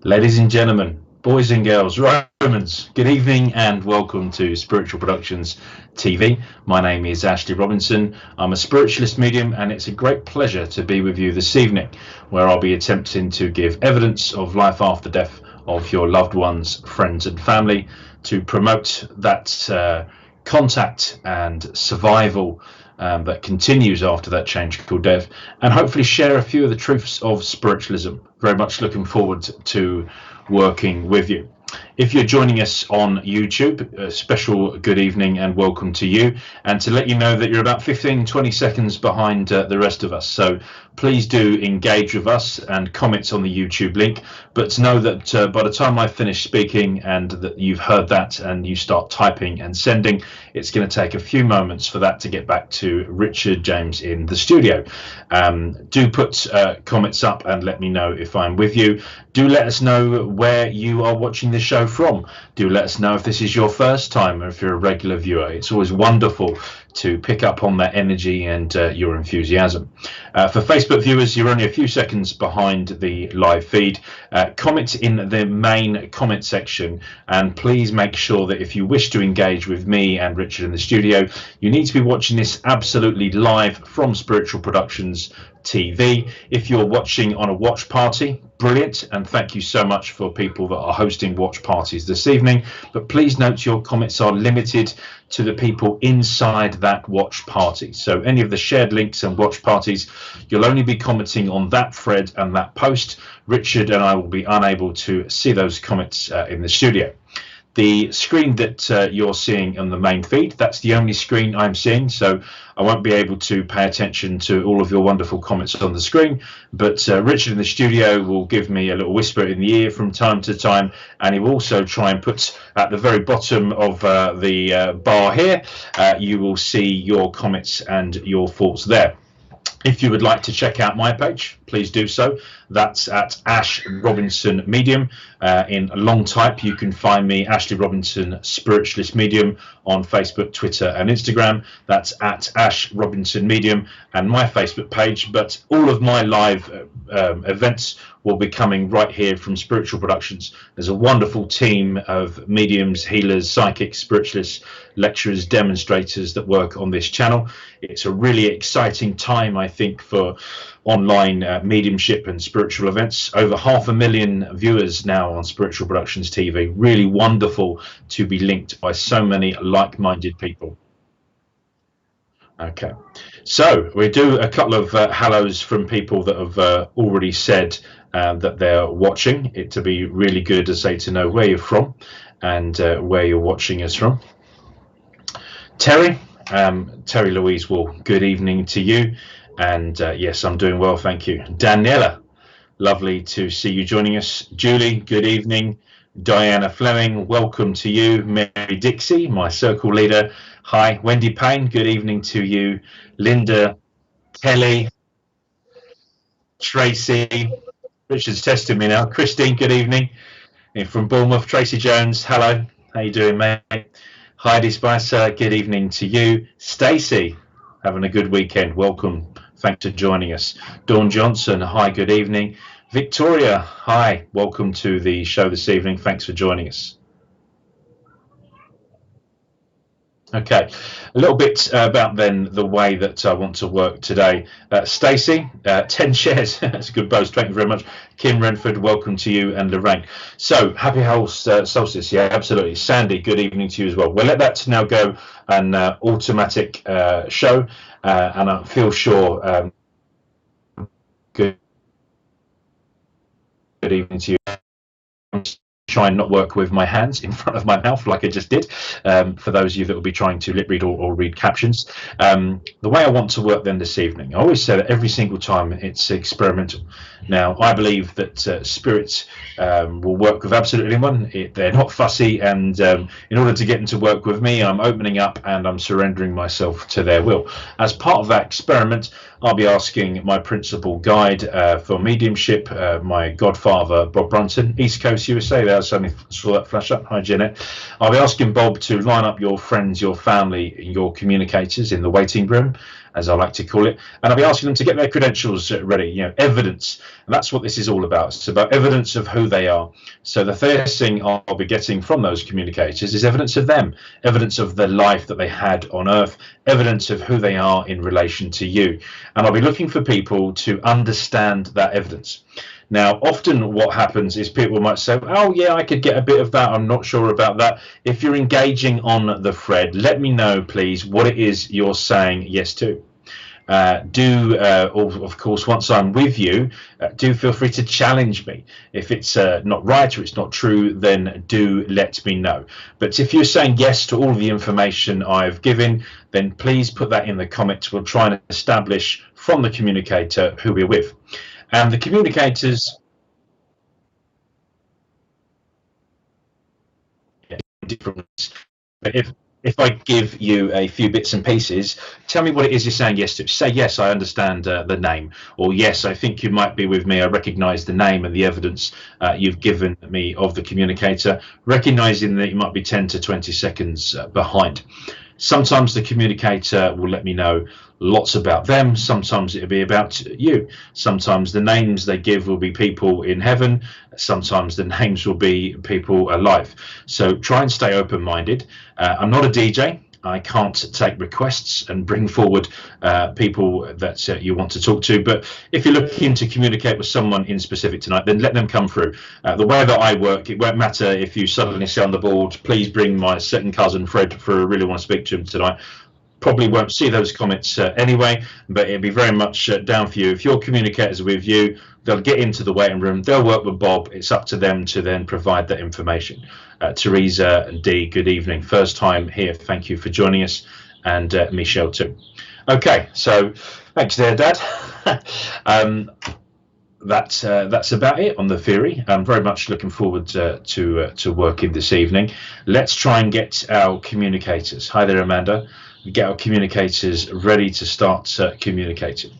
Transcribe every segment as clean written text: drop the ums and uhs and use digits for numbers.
Ladies and gentlemen, boys and girls, Romans, good evening and welcome to Spiritual Productions TV. My name is Ashley Robinson. I'm a spiritualist medium and it's a great pleasure to be with you this evening, where I'll be attempting to give evidence of life after death of your loved ones, friends and family, to promote that contact and survival that continues after that change called death, and hopefully share a few of the truths of spiritualism. Very much looking forward to working with you. If you're joining us on YouTube, a special good evening and welcome to you, and to let you know that you're about 15-20 seconds behind the rest of us, so please do engage with us and comments on the YouTube link, but know that by the time I finish speaking and that you've heard that and you start typing and sending, it's going to take a few moments for that to get back to Richard James in the studio. Do put comments up and let me know if I'm with you. Do let us know where you are watching the show from. Do let us know if this is your first time or if you're a regular viewer. It's always wonderful to pick up on that energy and your enthusiasm. For Facebook viewers, you're only a few seconds behind the live feed. Comment in the main comment section, and please make sure that if you wish to engage with me and Richard in the studio, you need to be watching this absolutely live from Spiritual Productions TV. If you're watching on a watch party, brilliant, and thank you so much for people that are hosting watch parties this evening, but please note your comments are limited to the people inside that watch party. So any of the shared links and watch parties, you'll only be commenting on that thread and that post. Richard and I will be unable to see those comments in the studio. The screen that you're seeing on the main feed, that's the only screen I'm seeing, so I won't be able to pay attention to all of your wonderful comments on the screen, but Richard in the studio will give me a little whisper in the ear from time to time, and he will also try and put at the very bottom of the bar here, you will see your comments and your thoughts there. If you would like to check out my page, please do so. That's at Ash Robinson Medium. In long type, you can find me, Ashley Robinson Spiritualist Medium, on Facebook, Twitter and Instagram. That's at Ash Robinson Medium and my Facebook page. But all of my live events will be coming right here from Spiritual Productions. There's a wonderful team of mediums, healers, psychics, spiritualists, lecturers, demonstrators that work on this channel. It's a really exciting time, I think, for online mediumship and spiritual events. Over 500,000 viewers now on Spiritual Productions TV. Really wonderful to be linked by so many like-minded people. Okay, so we do a couple of hellos from people that have already said that they're watching. It to be really good to say to know where you're from and where you're watching us from. Terry Louise, well, good evening to you. And yes, I'm doing well, thank you. Daniela, lovely to see you joining us. Julie, good evening. Diana Fleming, welcome to you. Mary Dixie, my circle leader, hi. Wendy Payne, good evening to you. Linda, Kelly, Tracy, Richard's testing me now. Christine, good evening. And from Bournemouth, Tracy Jones, hello. How you doing, mate? Heidi Spicer, good evening to you. Stacey, having a good weekend, welcome. Thanks for joining us. Dawn Johnson, hi, good evening. Victoria, hi, welcome to the show this evening. Thanks for joining us. Okay, a little bit about then the way that I want to work today. Stacey, 10 shares, that's a good boast, thank you very much. Kim Renford, welcome to you, and Lorraine. So, happy solstice, yeah, absolutely. Sandy, good evening to you as well. We'll let that now go an automatic show, and I feel sure, good evening to you. Try and not work with my hands in front of my mouth like I just did, for those of you that will be trying to lip read or read captions. The way I want to work then this evening, I always say that every single time it's experimental. Now, I believe that spirits will work with absolutely anyone. They're not fussy, and in order to get them to work with me, I'm opening up and I'm surrendering myself to their will. As part of that experiment, I'll be asking my principal guide for mediumship, my godfather, Bob Brunton, East Coast USA. There, I suddenly saw that flash up. Hi, Jeanette. I'll be asking Bob to line up your friends, your family, your communicators in the waiting room. as I like to call it, and I'll be asking them to get their credentials ready, evidence. And that's what this is all about. It's about evidence of who they are. So the first thing I'll be getting from those communicators is evidence of them, evidence of the life that they had on Earth, evidence of who they are in relation to you. And I'll be looking for people to understand that evidence. Now, often what happens is people might say, oh, yeah, I could get a bit of that. I'm not sure about that. If you're engaging on the thread, let me know, please, what it is you're saying yes to. Of course, once I'm with you, do feel free to challenge me. If it's not right or it's not true, then do let me know. But if you're saying yes to all of the information I've given, then please put that in the comments. We'll try and establish from the communicator who we're with. And the communicators, different. But if I give you a few bits and pieces, tell me what it is you're saying yes to. Say yes, I understand the name, or yes, I think you might be with me. I recognise the name and the evidence you've given me of the communicator, recognising that you might be 10 to 20 seconds behind. Sometimes the communicator will let me know lots about them. Sometimes it'll be about you. Sometimes the names they give will be people in heaven. Sometimes the names will be people alive. So try and stay open-minded. I'm not a DJ. I can't take requests and bring forward people that you want to talk to. But if you're looking to communicate with someone in specific tonight, then let them come through. The way that I work, it won't matter if you suddenly say on the board, please bring my second cousin Fred for I really want to speak to him tonight. Probably won't see those comments anyway, but it'll be very much down for you. If your communicators are with you, they'll get into the waiting room, they'll work with Bob. It's up to them to then provide that information. Teresa and Dee, good evening. First time here. Thank you for joining us. And Michelle too. Okay, so thanks there, Dad. That's about it on the theory. I'm very much looking forward to working this evening. Let's try and get our communicators. Hi there, Amanda. Get our communicators ready to start communicating.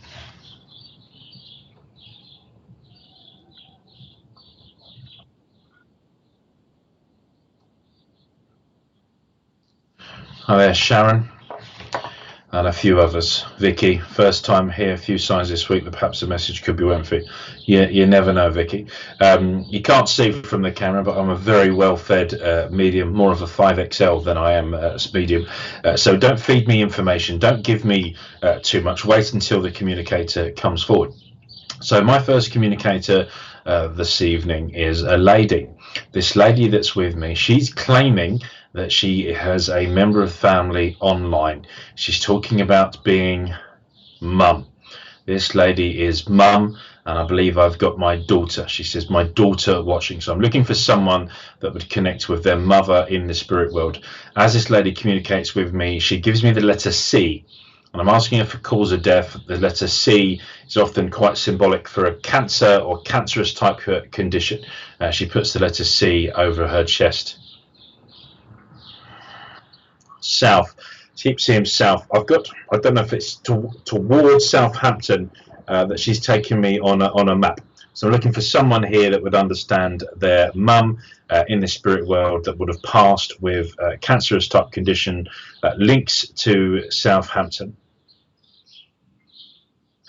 Hi there, Sharon, and a few others. Vicky, first time here, a few signs this week that perhaps the message could be waiting for you. You never know, Vicky. You can't see from the camera, but I'm a very well-fed medium, more of a 5XL than I am a medium. So don't feed me information. Don't give me too much. Wait until the communicator comes forward. So my first communicator this evening is a lady. This lady that's with me, she's claiming that she has a member of family online. She's talking about being mum. This lady is mum, and I believe I've got my daughter. She says my daughter watching. So I'm looking for someone that would connect with their mother in the spirit world. As this lady communicates with me, she gives me the letter C, and I'm asking her for cause of death. The letter C is often quite symbolic for a cancer or cancerous type condition. She puts the letter C over her chest. South. Keep seeing south. I don't know if it's towards Southampton that she's taking me on a map. So I'm looking for someone here that would understand their mum in the spirit world that would have passed with a cancerous type condition, links to Southampton.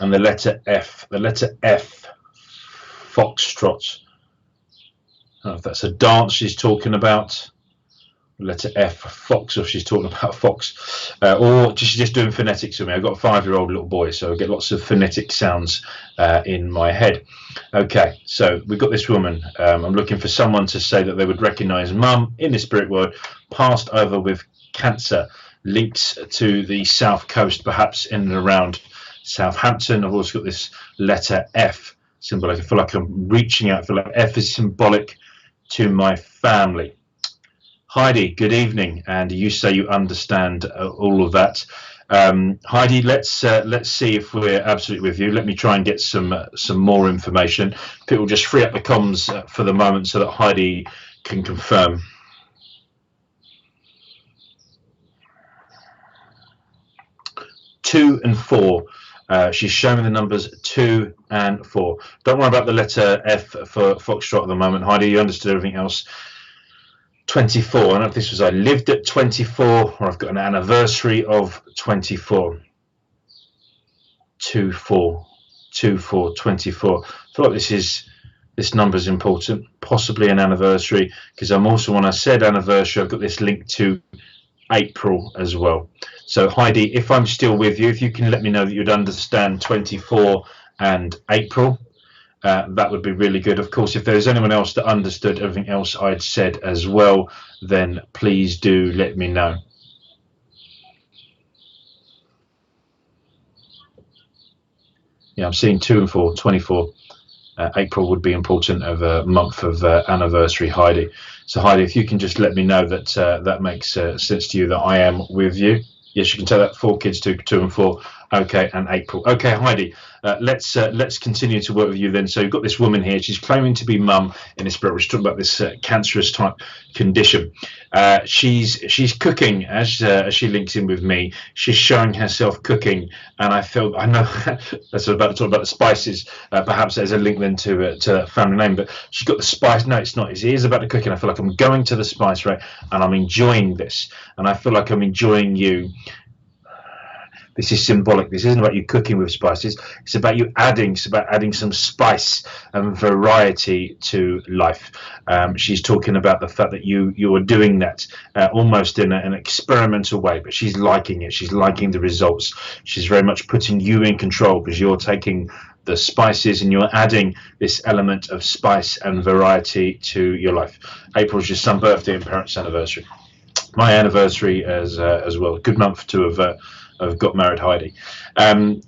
And the letter F, Foxtrot. I don't know if that's a dance she's talking about. Letter F, fox, if she's talking about fox, or she's just doing phonetics with me. I've got a 5-year-old little boy, so I get lots of phonetic sounds in my head. Okay, so we've got this woman. I'm looking for someone to say that they would recognise mum in the spirit world, passed over with cancer, links to the south coast, perhaps in and around Southampton. I've also got this letter F, symbolic. I feel like I'm reaching out. I feel like F is symbolic to my family. Heidi, good evening, and you say you understand all of that. Heidi, let's see if we're absolutely with you. Let me try and get some more information. People just free up the comms for the moment so that Heidi can confirm. Two and 4. She's showing me the numbers 2 and 4. Don't worry about the letter F for Foxtrot at the moment, Heidi. You understood everything else. 24. I don't know if this was I lived at 24 or I've got an anniversary of 24. 24, 24, 24. I feel like this number is important, possibly an anniversary, because I'm also, when I said anniversary, I've got this link to April as well. So Heidi, if I'm still with you, if you can let me know that you'd understand 24 and April, that would be really good. Of course, if there's anyone else that understood everything else I'd said as well, then please do let me know. Yeah, I'm seeing 2 and 4, 24. April would be important of a month of anniversary, Heidi. So Heidi, if you can just let me know that that makes sense to you, that I am with you. Yes, you can tell that 4 kids, 2 and 4. Okay, and April. Okay, Heidi, let's continue to work with you then. So you've got this woman here. She's claiming to be mum in the spirit. We're talking about this cancerous type condition. She's cooking as she links in with me. She's showing herself cooking, and I know that's about to talk about the spices. Perhaps there's a link then to family name, but she's got the spice. No, it's not. It is about the cooking. I feel like I'm going to the spice rack, and I'm enjoying this, and I feel like I'm enjoying you. This is symbolic. This isn't about you cooking with spices. It's about you adding. It's about adding some spice and variety to life. She's talking about the fact that you are doing that almost in an experimental way, but she's liking it. She's liking the results. She's very much putting you in control, because you're taking the spices and you're adding this element of spice and variety to your life. April's your son's birthday and parents' anniversary. My anniversary as well. Good month to have got married, Heidi.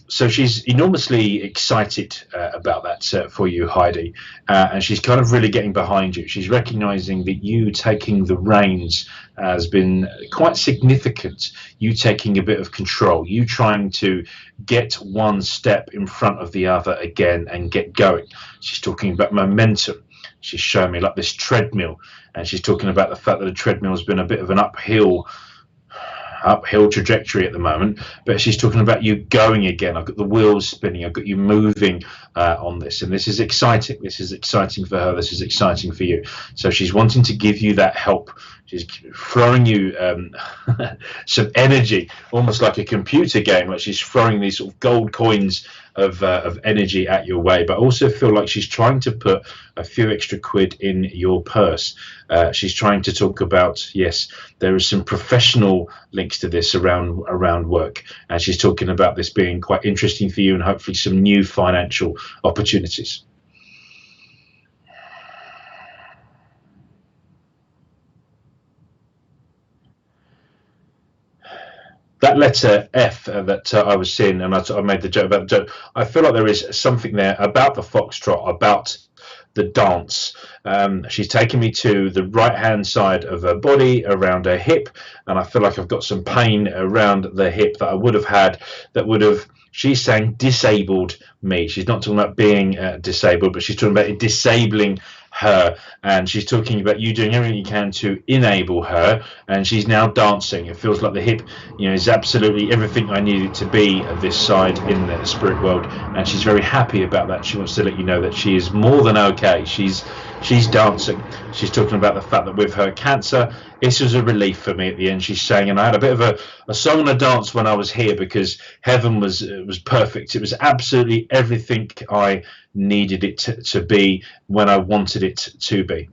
So she's enormously excited about that for you, Heidi, and she's kind of really getting behind you. She's recognizing that you taking the reins has been quite significant. You taking a bit of control, you trying to get one step in front of the other again and get going. She's talking about momentum. She's showing me like this treadmill, and she's talking about the fact that the treadmill has been a bit of an uphill trajectory at the moment, but she's talking about you going again. I've got the wheels spinning. I've got you moving on this, and this is exciting. This is exciting for her. This is exciting for you. So she's wanting to give you that help. She's throwing you some energy, almost like a computer game. Like she's throwing these sort of gold coins of energy at your way, but also feel like she's trying to put a few extra quid in your purse. She's trying to talk about, yes, there is some professional links to this around work, and she's talking about this being quite interesting for you and hopefully some new financial opportunities. That letter F that I was seeing, and I made the joke about the joke, I feel like there is something there about the foxtrot, about the dance. She's taking me to the right hand side of her body, around her hip, and I feel like I've got some pain around the hip that I would have had, that would have, she's saying, disabled me. She's not talking about being disabled, but she's talking about it disabling her, and she's talking about you doing everything you can to enable her, and she's now dancing. It feels like the hip, is absolutely everything I need it to be at this side in the spirit world, and she's very happy about that. She wants to let you know that she is more than okay. She's dancing. She's talking about the fact that with her cancer, this was a relief for me at the end. She's saying, and I had a bit of a song and a dance when I was here, because heaven was perfect. It was absolutely everything I needed it to be when I wanted it to be.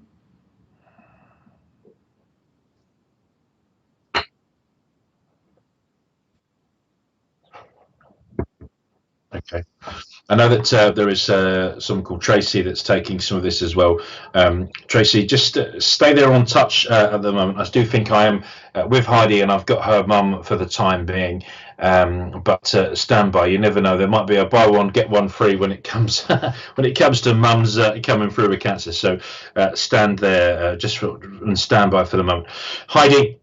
Okay. I know that there is someone called Tracy that's taking some of this as well. Tracy, just stay there on touch at the moment. I do think I am with Heidi, and I've got her mum for the time being. But stand by. You never know. There might be a buy one get one free when it comes to mums coming through with cancer. So stand there and stand by for the moment. Heidi.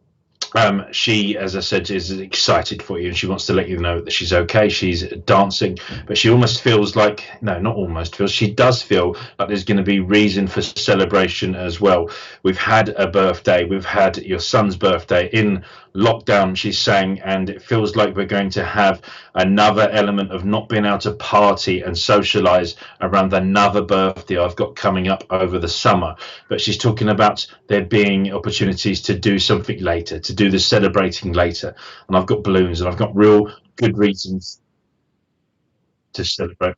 She, as I said, is excited for you, and she wants to let you know that she's okay. She's dancing, but she almost feels like, no, not almost feels, she does feel like there's going to be reason for celebration as well. We've had a birthday. We've had your son's birthday in lockdown, she's saying, and it feels like we're going to have another element of not being able to party and socialize around another birthday I've got coming up over the summer. But she's talking about there being opportunities to do something later, to do the celebrating later, and I've got balloons and I've got real good reasons. to celebrate.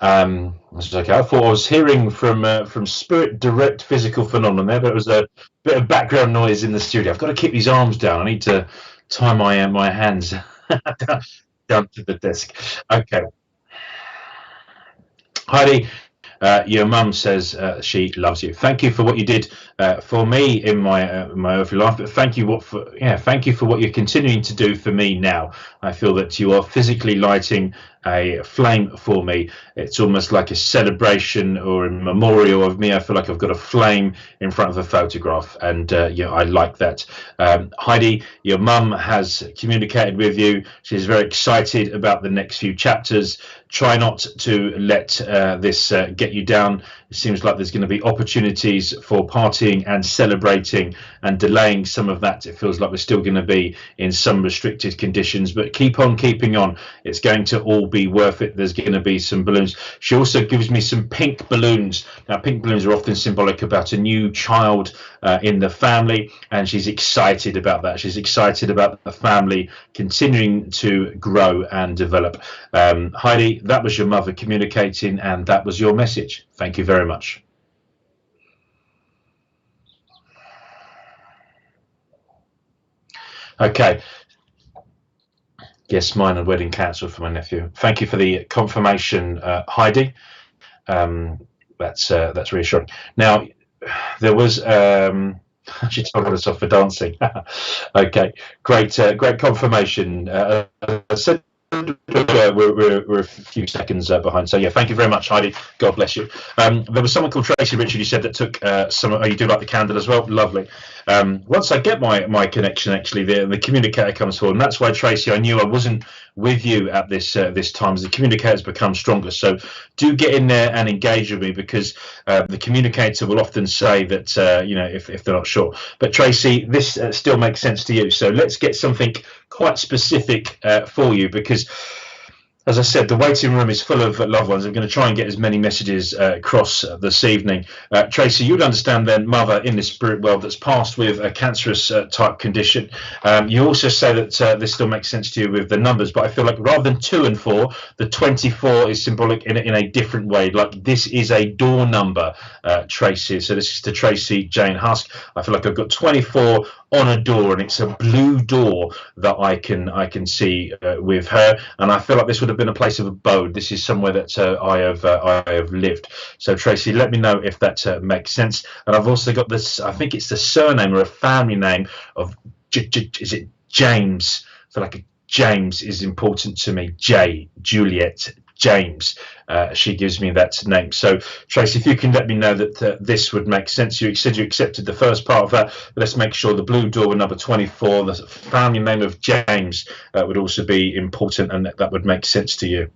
That's okay. I thought I was hearing from Spirit Direct Physical Phenomenon there, but it was a bit of background noise in the studio. I've got to keep these arms down. I need to tie my hands down to the desk. Okay, Heidi. Your mum says she loves you. Thank you for what you did for me in my earthly life, but thank you thank you for what you're continuing to do for me now. I feel that you are physically lighting a flame for me. It's almost like a celebration or a memorial of me. I feel like I've got a flame in front of a photograph, and I like that. Heidi, your mum has communicated with you. She's very excited about the next few chapters. Try not to let this get you down. It seems like there's going to be opportunities for partying and celebrating, and delaying some of that. It feels like we're still going to be in some restricted conditions, but keep on keeping on. It's going to all be worth it. There's going to be some balloons. She also gives me some pink balloons. Now, pink balloons are often symbolic about a new child in the family, and she's excited about that. She's excited about the family continuing to grow and develop. Heidi, that was your mother communicating, and that was your message. Thank you very much. Okay. Yes, mine and wedding cancelled for my nephew. Thank you for the confirmation, Heidi. That's reassuring. Now, there was she told us off for dancing. Okay, great confirmation. We're a few seconds behind, so yeah, thank you very much, Heidi. God bless you. There was someone called Tracy Richard, you said, that took some. Oh, you do like the candle as well? Lovely. Once I get my connection, actually the communicator comes forward, and that's why, Tracy, I knew I wasn't with you at this time, as the communicators become stronger. So do get in there and engage with me, because the communicator will often say that if they're not sure. But Tracy, this still makes sense to you, so let's get something quite specific for you, because as I said, the waiting room is full of loved ones. I'm going to try and get as many messages across this evening. Tracy, you'd understand then, mother in the spirit world that's passed with a cancerous type condition. You also say that this still makes sense to you with the numbers, but I feel like rather than 2 and 4, the 24 is symbolic in a different way. Like this is a door number, Tracy. So this is to Tracy Jane Husk. I feel like I've got 24 on a door, and it's a blue door that I can see with her, and I feel like this would have been a place of abode. This is somewhere that I have lived. So Tracy, let me know if that makes sense. And I've also got this, I think it's the surname or a family name of is it James? I feel like James is important to me. Juliet James. She gives me that name. So Tracy, if you can let me know that this would make sense. You said you accepted the first part of that, but let's make sure the blue door with number 24, the family name of James, would also be important, and that would make sense to you.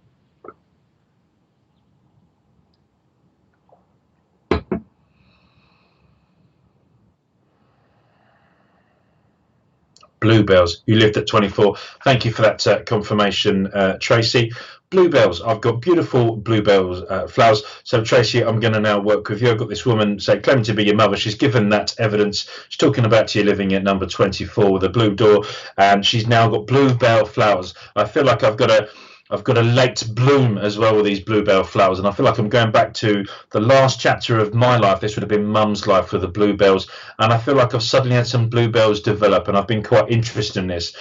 Bluebells, you lived at 24. Thank you for that confirmation, Tracy. Bluebells, I've got beautiful bluebells flowers. So Tracy, I'm going to now work with you. I've got this woman say claiming to be your mother. She's given that evidence. She's talking about you living at number 24 with a blue door, and she's now got bluebell flowers. I feel like I've got a late bloom as well with these bluebell flowers, and I feel like I'm going back to the last chapter of my life. This would have been Mum's life with the bluebells, and I feel like I've suddenly had some bluebells develop, and I've been quite interested in this.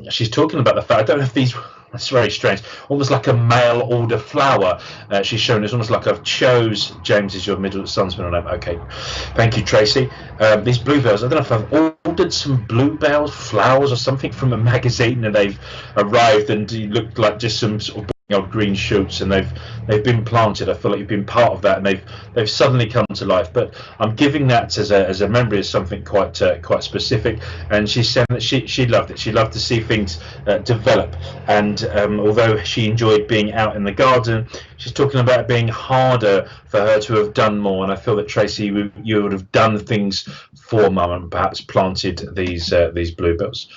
She's talking about the fact, I don't know if these, that's very strange, almost like a mail order flower. She's shown it's almost like I've chose James is your middle son's middle name. Okay, thank you, Tracy. These bluebells, I don't know if I've ordered some bluebell flowers or something from a magazine, and they've arrived and looked like just some sort of green shoots, and they've been planted. I feel like you've been part of that, and they've suddenly come to life. But I'm giving that as a memory of something quite specific. And she's saying that she loved it. She loved to see things develop. And although she enjoyed being out in the garden, she's talking about it being harder for her to have done more. And I feel that Tracy, you would have done things for Mum and perhaps planted these bluebells.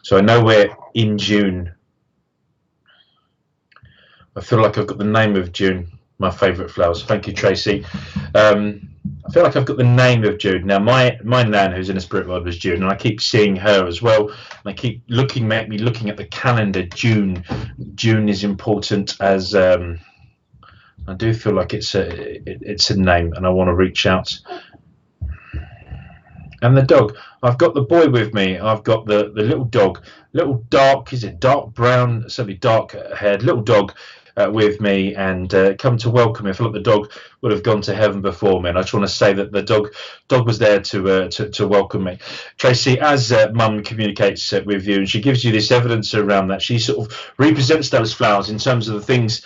So I know we're in June. I feel like I've got the name of June, my favourite flowers. Thank you, Tracy. I feel like I've got the name of Jude. Now, my nan, who's in the spirit world, was June, and I keep seeing her as well. And I keep looking at the calendar. June is important as I do feel like it's a name, and I want to reach out. And the dog. I've got the boy with me. I've got the little dog, little dark. Is it dark brown? Certainly dark haired little dog. With me, and come to welcome me. I feel like the dog would have gone to heaven before me, and I just want to say that the dog was there to welcome me. Tracy, as Mum communicates with you, and she gives you this evidence around that, she sort of represents those flowers in terms of the things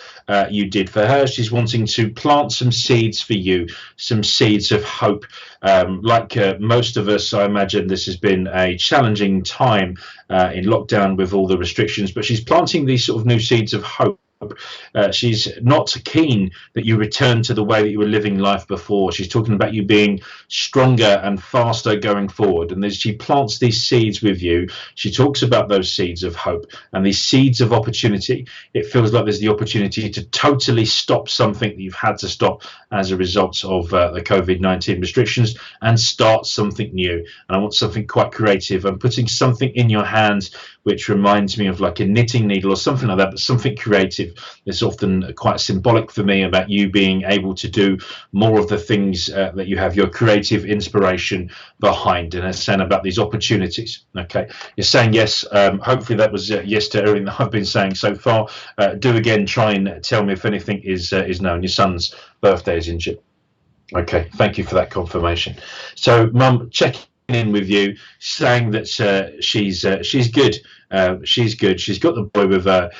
you did for her. She's wanting to plant some seeds for you, some seeds of hope. Like most of us, I imagine this has been a challenging time in lockdown with all the restrictions, but she's planting these sort of new seeds of hope. She's not keen that you return to the way that you were living life before. She's talking about you being stronger and faster going forward. And as she plants these seeds with you, she talks about those seeds of hope and these seeds of opportunity. It feels like there's the opportunity to totally stop something that you've had to stop as a result of the COVID-19 restrictions and start something new. And I want something quite creative. I'm putting something in your hands which reminds me of like a knitting needle or something like that, but something creative. It's often quite symbolic for me about you being able to do more of the things that you have your creative inspiration behind. And it's saying about these opportunities. Okay, you're saying yes. Hopefully that was yes to everything that I've been saying so far. Do again, try and tell me if anything is known. Your son's birthday is in June. Okay, thank you for that confirmation. So, Mum, check in with you, saying that she's good. She's good. She's got the boy with her.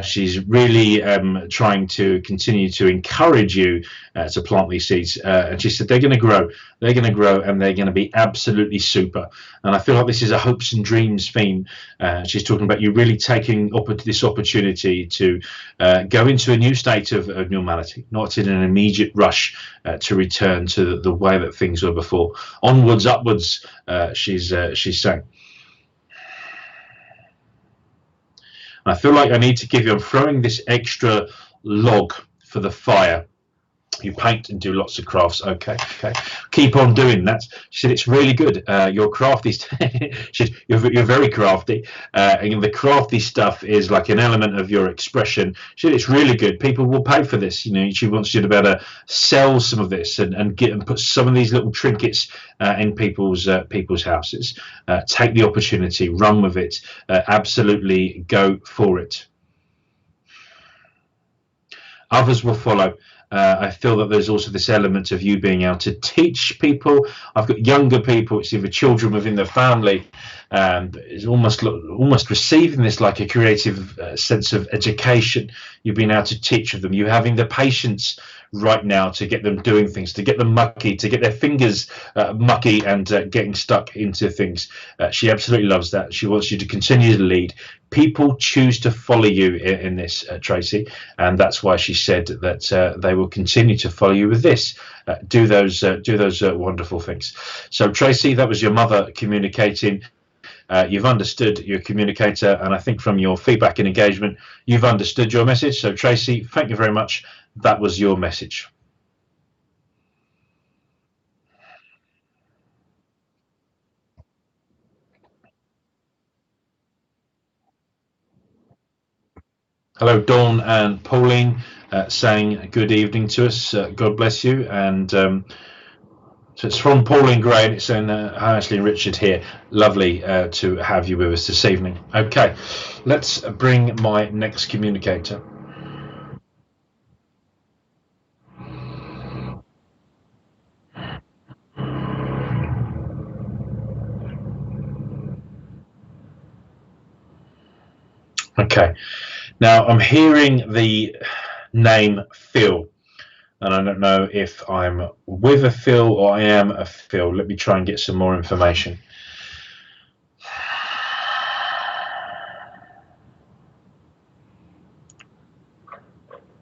She's really trying to continue to encourage you to plant these seeds. And she said they're going to grow. They're going to grow, and they're going to be absolutely super. And I feel like this is a hopes and dreams theme. She's talking about you really taking this opportunity to go into a new state of normality, not in an immediate rush to return to the way that things were before. Onwards, upwards, she's saying. I feel like I need to give you, I'm throwing this extra log for the fire. You paint and do lots of crafts. Okay. Keep on doing that. She said it's really good. Your crafty you're very crafty. And the crafty stuff is like an element of your expression. She said it's really good. People will pay for this. You know, she wants you to be able to sell some of this and put some of these little trinkets in people's houses. Take the opportunity, run with it. Absolutely go for it. Others will follow. I feel that there's also this element of you being able to teach people. I've got younger people, it's either children within the family, is almost receiving this like a creative sense of education. You've been able to teach them. You're having the patience right now to get them doing things, to get them mucky, to get their fingers mucky and getting stuck into things. She absolutely loves that. She wants you to continue to lead. People choose to follow you in this, Tracy, and that's why she said that they will continue to follow you with this. Do those wonderful things. So, Tracy, that was your mother communicating. You've understood your communicator, and I think from your feedback and engagement, you've understood your message. So, Tracy, thank you very much. That was your message. Hello, Dawn and Pauline, saying good evening to us. God bless you. And so it's from Pauline Gray, and it's saying, hi, Ashley and Richard here. Lovely to have you with us this evening. Okay, let's bring my next communicator. Okay, now I'm hearing the name Phil, and I don't know if I'm with a Phil or I am a Phil. Let me try and get some more information.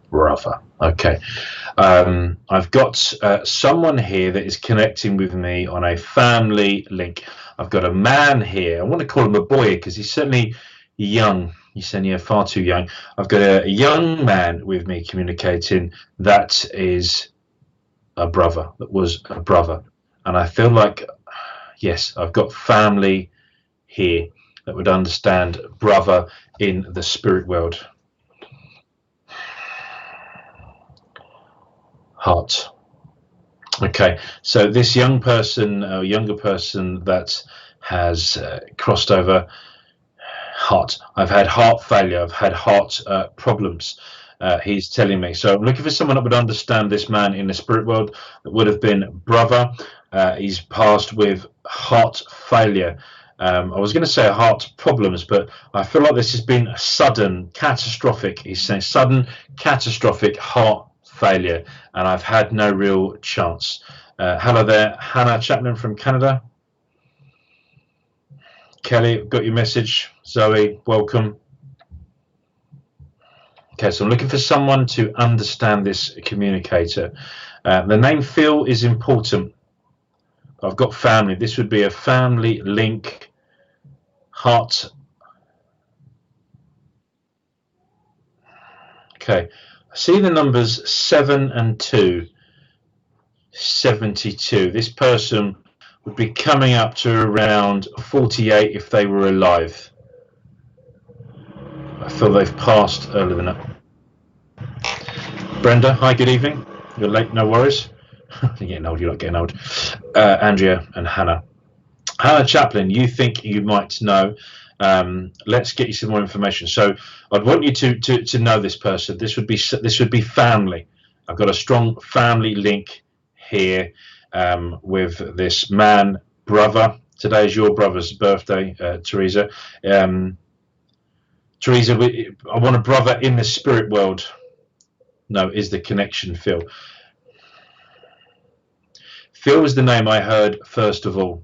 Brother. Okay. I've got someone here that is connecting with me on a family link. I've got a man here. I want to call him a boy because he's certainly young. He's certainly far too young. I've got a young man with me communicating that is a brother, that was a brother. And I feel like, yes, I've got family here that would understand brother in the spirit world. Heart. Okay, so this young person, younger person that has crossed over, heart. I've had heart failure. I've had heart problems. He's telling me. So I'm looking for someone that would understand this man in the spirit world. That would have been brother. He's passed with heart failure. I was going to say heart problems, but I feel like this has been sudden, catastrophic. He's saying sudden, catastrophic heart failure, and I've had no real chance. Hello there, Hannah Chaplin from Canada. Kelly, got your message. Zoe, welcome. Okay, so I'm looking for someone to understand this communicator. The name Phil is important. I've got family. This would be a family link. Heart. Okay, I see the numbers 7 and 2. 72. This person would be coming up to around 48 if they were alive. I feel they've passed earlier than that. Brenda, hi, good evening. You're late, no worries. You're getting old, you're not getting old. Andrea and Hannah. Hannah Chaplin, you think you might know. Let's get you some more information. So I'd want you to know this person. This would be family. I've got a strong family link here with this man, brother. Today is your brother's birthday, Teresa. Teresa, I want a brother in the spirit world. No, is the connection Phil? Phil is the name I heard first of all.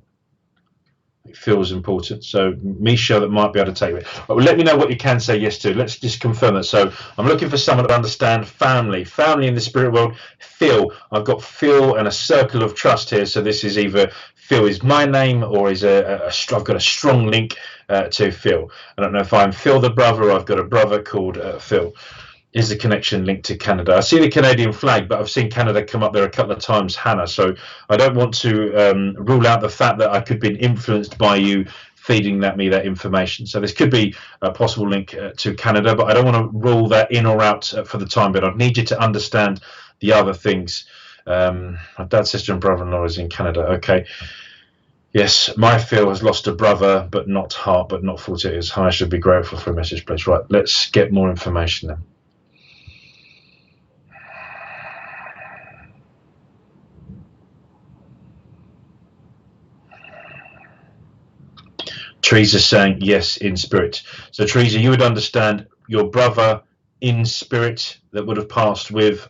It feels important. So Misha, that might be able to take it. But let me know what you can say yes to. Let's just confirm that. So I'm looking for someone to understand family in the spirit world. Phil, I've got Phil and a circle of trust here. So this is either Phil is my name or is I've got a strong link to Phil. I don't know if I'm Phil the brother or I've got a brother called Phil. Is the connection linked to Canada? I see the Canadian flag, but I've seen Canada come up there a couple of times, Hannah. So I don't want to rule out the fact that I could be influenced by you feeding me that information. So this could be a possible link to Canada, but I don't want to rule that in or out for the time. But I need you to understand the other things. My dad, sister, and brother-in-law is in Canada. Okay. Yes, my Phil has lost a brother, but not heart, but not 40 years. I should be grateful for a message, please. Right, let's get more information then. Teresa saying yes in spirit. So Teresa, you would understand your brother in spirit that would have passed with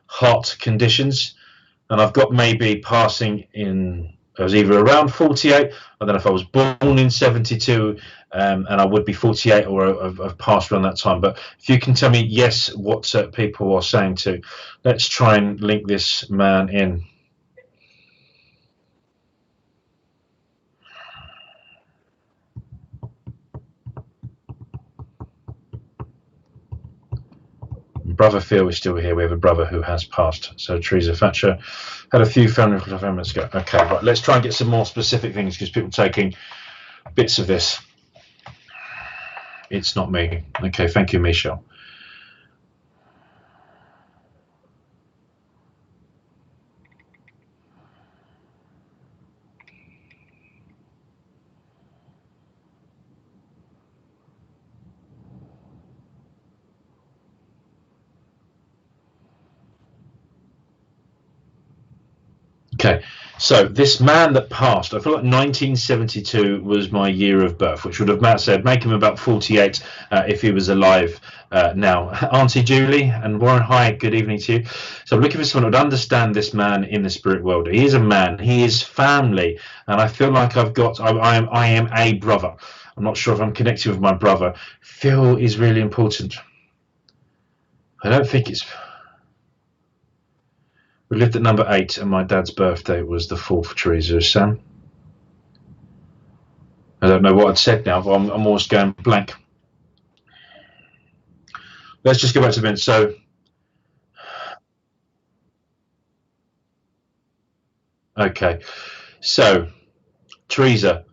heart conditions, and I've got maybe passing in. I was either around 48. I don't know if I was born in 72, and I would be 48, or I've passed around that time. But if you can tell me yes, what people are saying to, let's try and link this man in. Brother Phil is still here. We have a brother who has passed. So Teresa Thatcher had a few family members ago. Okay, right. Let's try and get some more specific things because people are taking bits of this. It's not me. Okay, thank you, Michelle. Okay, so this man that passed, I feel like 1972 was my year of birth, which would have Matt said make him about 48 if he was alive now. Auntie Julie and Warren, hi, good evening to you. So I'm looking for someone who would understand this man in the spirit world. He is a man, he is family, and I feel like I am a brother. I'm not sure if I'm connected with my brother. Phil is really important. I don't think it's. We lived at number 8, and my dad's birthday was the 4th, Teresa. Sam? I don't know what I'd said now, but I'm almost going blank. Let's just go back to the event. So, Okay. So, Teresa,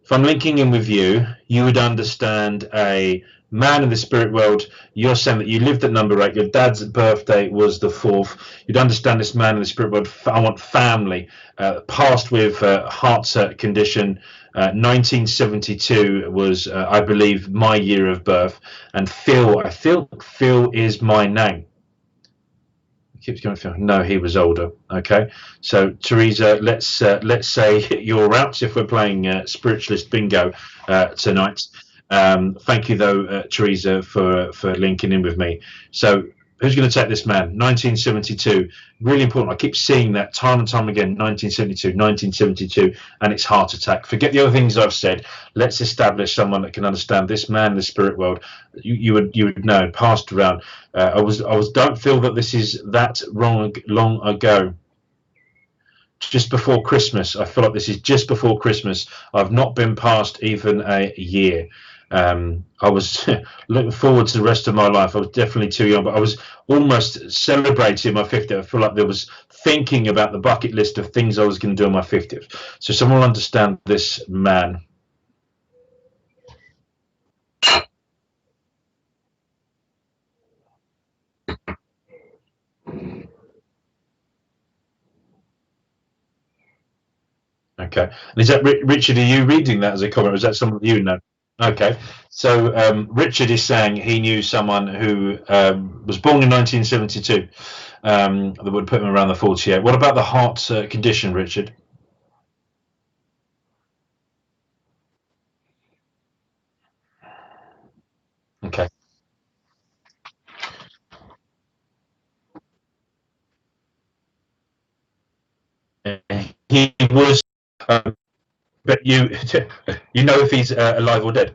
if I'm linking in with you, you would understand a man in the spirit world. You're saying that you lived at number 8. Your dad's birthday was the 4th. You'd understand this man in the spirit world. I want family. Passed with heart condition. 1972 was, I believe, my year of birth. And Phil, I feel Phil is my name. Keeps going through. No, he was older. Okay, so Teresa, let's say you're out if we're playing spiritualist bingo tonight. Thank you though, Teresa, for linking in with me. So who's going to take this man? 1972, really important. I keep seeing that time and time again. 1972, 1972, and it's heart attack. Forget the other things I've said. Let's establish someone that can understand this man in the spirit world. You would know, passed around. I was don't feel that this is that long ago. Just before Christmas. I feel like this is just before Christmas. I've not been past even a year. I was looking forward to the rest of my life. I was definitely too young, but I was almost celebrating my 50th. I feel like there was thinking about the bucket list of things I was going to do on my 50th. So someone will understand this man. Okay. And is that Richard? Are you reading that as a comment, or is that someone you know? Okay. So Richard is saying he knew someone who was born in 1972 that would put him around the 48. What about the heart condition, Richard? Okay. He was, but you know if he's alive or dead.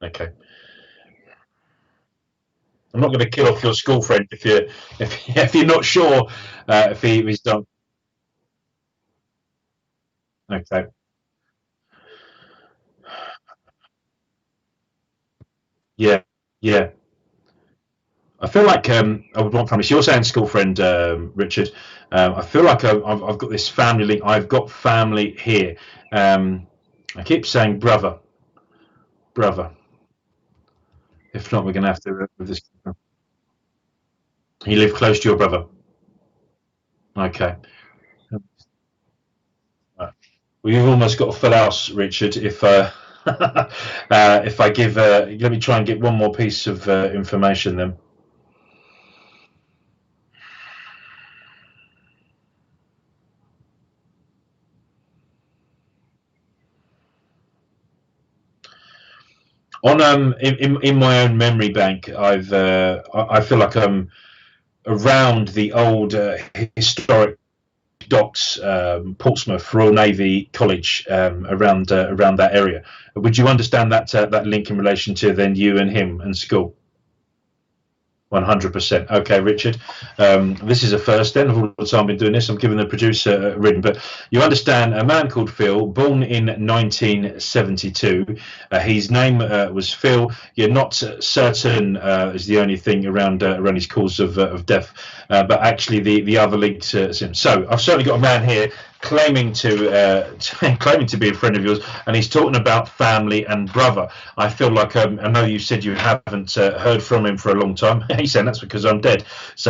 Okay. I'm not going to kill off your school friend if you're not sure if he's done. Okay. Yeah. Yeah. I feel like I would want family. So you're saying school friend, Richard. I feel like I've got this family link. I've got family here. I keep saying brother, brother. If not, we're going to have to with this. You live close to your brother. Okay. Right. Well, you've almost got a full house, Richard. If I give, let me try and get one more piece of information then. On in my own memory bank, I feel like I'm around the old historic docks, Portsmouth Royal Navy College, around that area. Would you understand that link in relation to then you and him and school? 100%. Okay, Richard. This is a first then of all the time I've been doing this. I'm giving the producer a reading, but you understand a man called Phil, born in 1972. His name was Phil. You're not certain is the only thing around his cause of death, but actually the other link to him. So I've certainly got a man here claiming to claiming to be a friend of yours, and he's talking about family and brother. I feel like I know you said you haven't heard from him for a long time. He's saying that's because I'm dead. So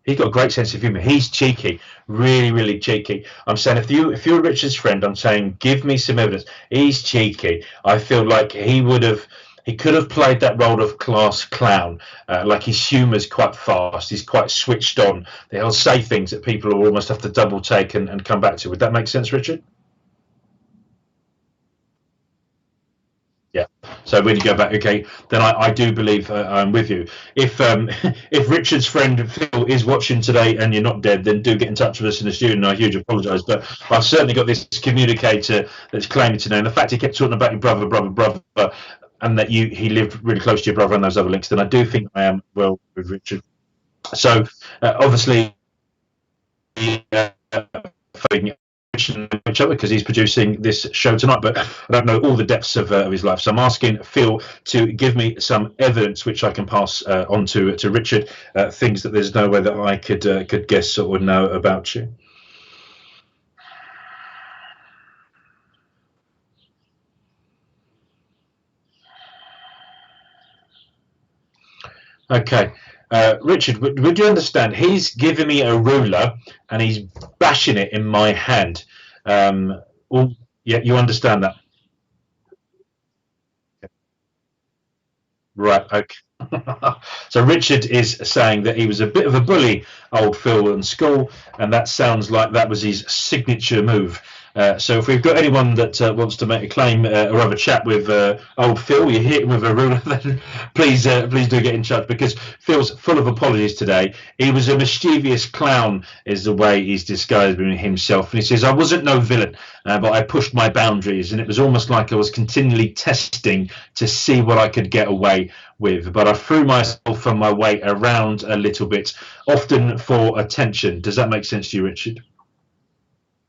he's got a great sense of humor. He's cheeky, really, really cheeky. I'm saying if you're Richard's friend, I'm saying give me some evidence. He's cheeky. I feel like he could have played that role of class clown. Like his humour's quite fast. He's quite switched on. He'll say things that people will almost have to double take and come back to. Would that make sense, Richard? Yeah. So when you go back, okay, then I do believe I'm with you. If if Richard's friend Phil is watching today and you're not dead, then do get in touch with us in the studio. And I hugely apologise, but I've certainly got this communicator that's claiming to know. And the fact he kept talking about your brother, and that he lived really close to your brother and those other links, then I do think I am well with Richard. So obviously, each other because he's producing this show tonight, but I don't know all the depths of his life. So I'm asking Phil to give me some evidence which I can pass on to Richard, things that there's no way that I could guess or know about you. Okay. Richard, would you understand? He's giving me a ruler and he's bashing it in my hand. Well, yeah, you understand that, right? Okay. So Richard is saying that he was a bit of a bully, old Phil, in school, and that sounds like that was his signature move. So if we've got anyone that wants to make a claim or have a chat with old Phil, you hit him with a ruler, then please do get in touch, because Phil's full of apologies today. He was a mischievous clown, is the way he's describing himself. And he says, I wasn't no villain, but I pushed my boundaries, and it was almost like I was continually testing to see what I could get away with. But I threw myself on my weight around a little bit, often for attention. Does that make sense to you, Richard?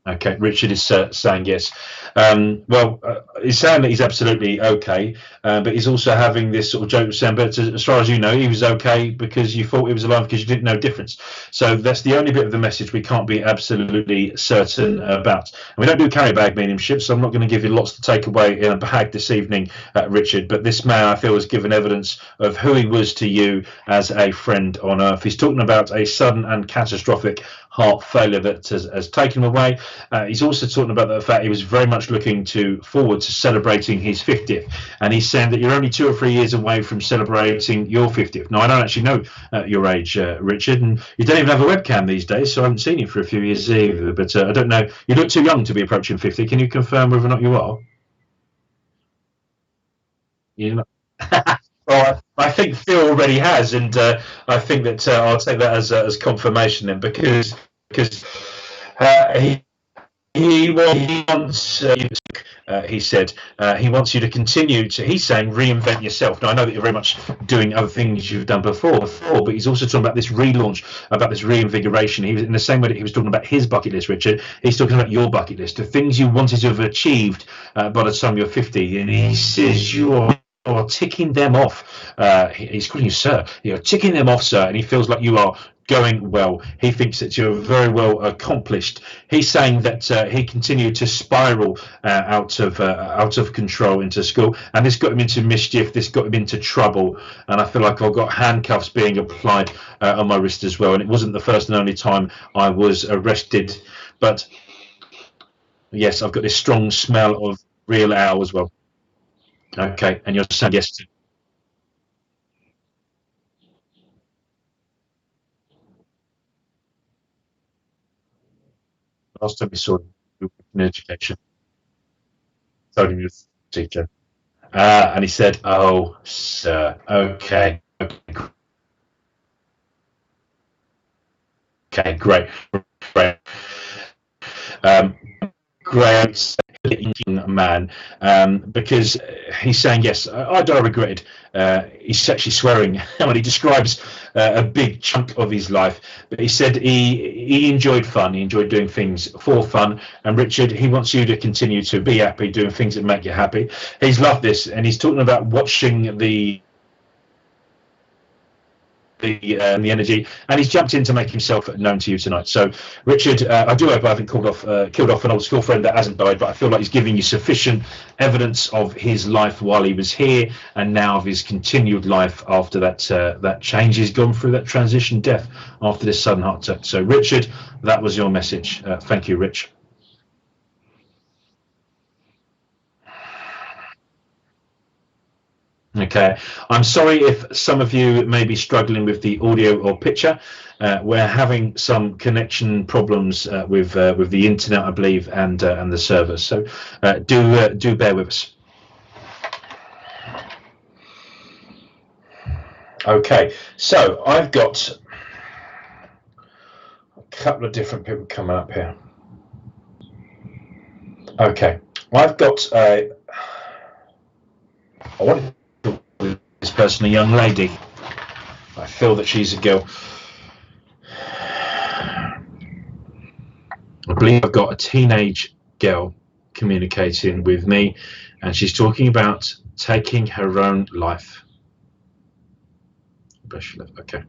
Okay, Richard is saying yes. Well, he's saying that he's absolutely okay, but he's also having this sort of joke saying, but as far as you know, he was okay because you thought he was alive because you didn't know difference. So that's the only bit of the message we can't be absolutely certain about. And we don't do carry bag mediumship, so I'm not going to give you lots to take away in a bag this evening, Richard. But this man, I feel, has given evidence of who he was to you as a friend on earth. He's talking about a sudden and catastrophic heart failure that has taken him away. He's also talking about the fact he was very much looking forward to celebrating his 50th, and he's saying that you're only 2 or 3 years away from celebrating your 50th. Now, I don't actually know your age, Richard, and you don't even have a webcam these days, so I haven't seen you for a few years either, but I don't know. You look too young to be approaching 50. Can you confirm whether or not you are? You're not. Well, I think Phil already has, and I think that I'll take that as confirmation then, because he wants, he said, he wants you to continue to, he's saying, reinvent yourself. Now, I know that you're very much doing other things you've done before, but he's also talking about this relaunch, about this reinvigoration. He was in the same way that he was talking about his bucket list, Richard. He's talking about your bucket list, the things you wanted to have achieved by the time you're 50. And he says you're ticking them off. He's calling you sir. You're ticking them off, sir, and he feels like you are going well. He thinks that you're very well accomplished. He's saying that he continued to spiral out of control into school, and this got him into mischief. This got him into trouble, and I feel like I've got handcuffs being applied on my wrist as well. And it wasn't the first and only time I was arrested, but yes, I've got this strong smell of real ale as well. Okay, and you're saying yes to. Last time we saw him in education, told him he was a teacher. And he said, oh, sir, okay, okay, great, great. Um, great man, because he's saying, yes, I don't regret it. He's actually swearing when he describes a big chunk of his life, but he said he enjoyed fun. He enjoyed doing things for fun. And Richard, he wants you to continue to be happy, doing things that make you happy. He's loved this, and he's talking about watching the energy, and he's jumped in to make himself known to you tonight. So Richard, I do hope I haven't killed off an old school friend that hasn't died, but I feel like he's giving you sufficient evidence of his life while he was here, and now of his continued life after that change he's gone through, that transition death after this sudden heart attack. So Richard, that was your message. Thank you, Rich. Okay, I'm sorry if some of you may be struggling with the audio or picture. We're having some connection problems with the internet, I believe, and the servers. So do bear with us. Okay, so I've got a couple of different people coming up here. Okay, I've got I want this person, a young lady. I feel that she's a girl. I believe I've got a teenage girl communicating with me, and she's talking about taking her own life. Okay.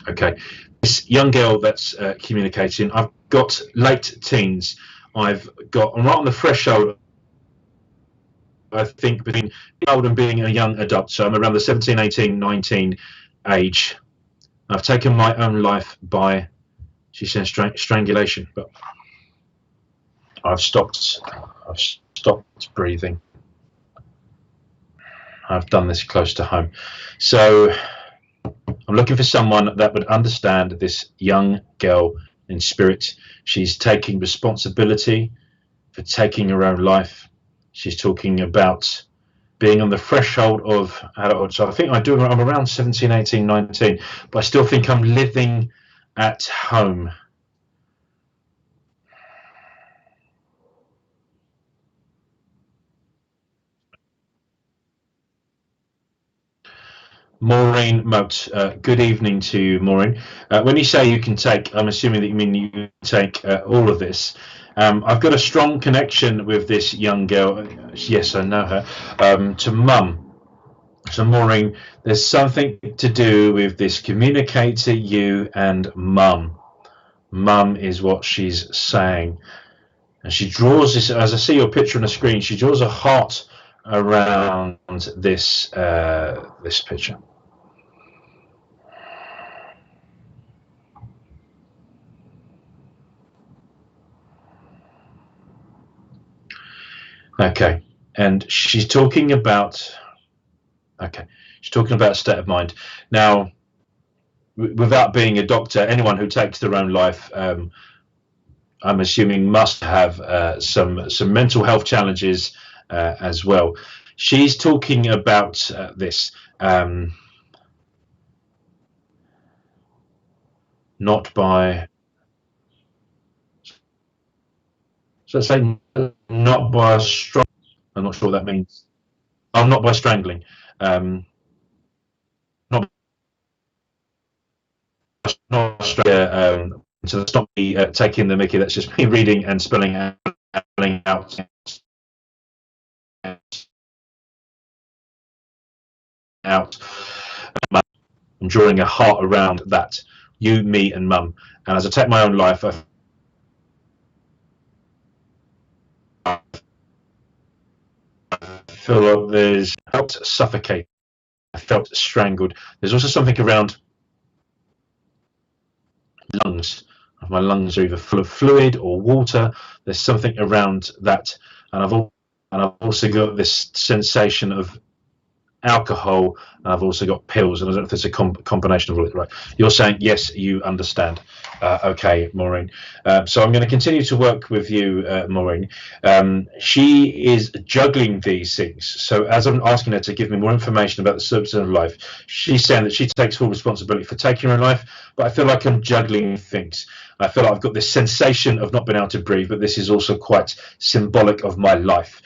Okay. This young girl that's communicating, I've got late teens. I'm right on the threshold, I think, between being old and being a young adult. So I'm around the 17, 18, 19 age. I've taken my own life by, she says, strangulation, but I've stopped breathing. I've done this close to home. So I'm looking for someone that would understand this young girl in spirit. She's taking responsibility for taking her own life. She's talking about being on the threshold of adulthood. So I think I'm around 17, 18, 19, but I still think I'm living at home. Maureen Moat, good evening to you, Maureen. When you say you can take, I'm assuming that you mean you take all of this. I've got a strong connection with this young girl. Yes, I know her. To mum. So Maureen, there's something to do with this communicator, you and mum. Mum is what she's saying. And she draws this, as I see your picture on the screen, she draws a heart around this this picture. Okay, and she's talking about, okay, she's talking about state of mind. Now, without being a doctor, anyone who takes their own life, I'm assuming must have some mental health challenges as well. She's talking about this, not by, so say not by a strong, I'm not sure what that means. Oh, not by strangling. Not so that's not me taking the mickey, that's just me reading and spelling out and drawing a heart around that, you, me and mum. And as I take my own life, I feel like there's felt suffocate, I felt strangled. There's also something around lungs. My lungs are either full of fluid or water. There's something around that, and I've also got this sensation of alcohol, and I've also got pills, and I don't know if there's a combination of all of it. Right, you're saying yes, you understand. Okay, Maureen. So I'm going to continue to work with you, Maureen. She is juggling these things. So as I'm asking her to give me more information about the substance of life, she's saying that she takes full responsibility for taking her own life, but I feel like I'm juggling things. I feel like I've got this sensation of not being able to breathe, but this is also quite symbolic of my life,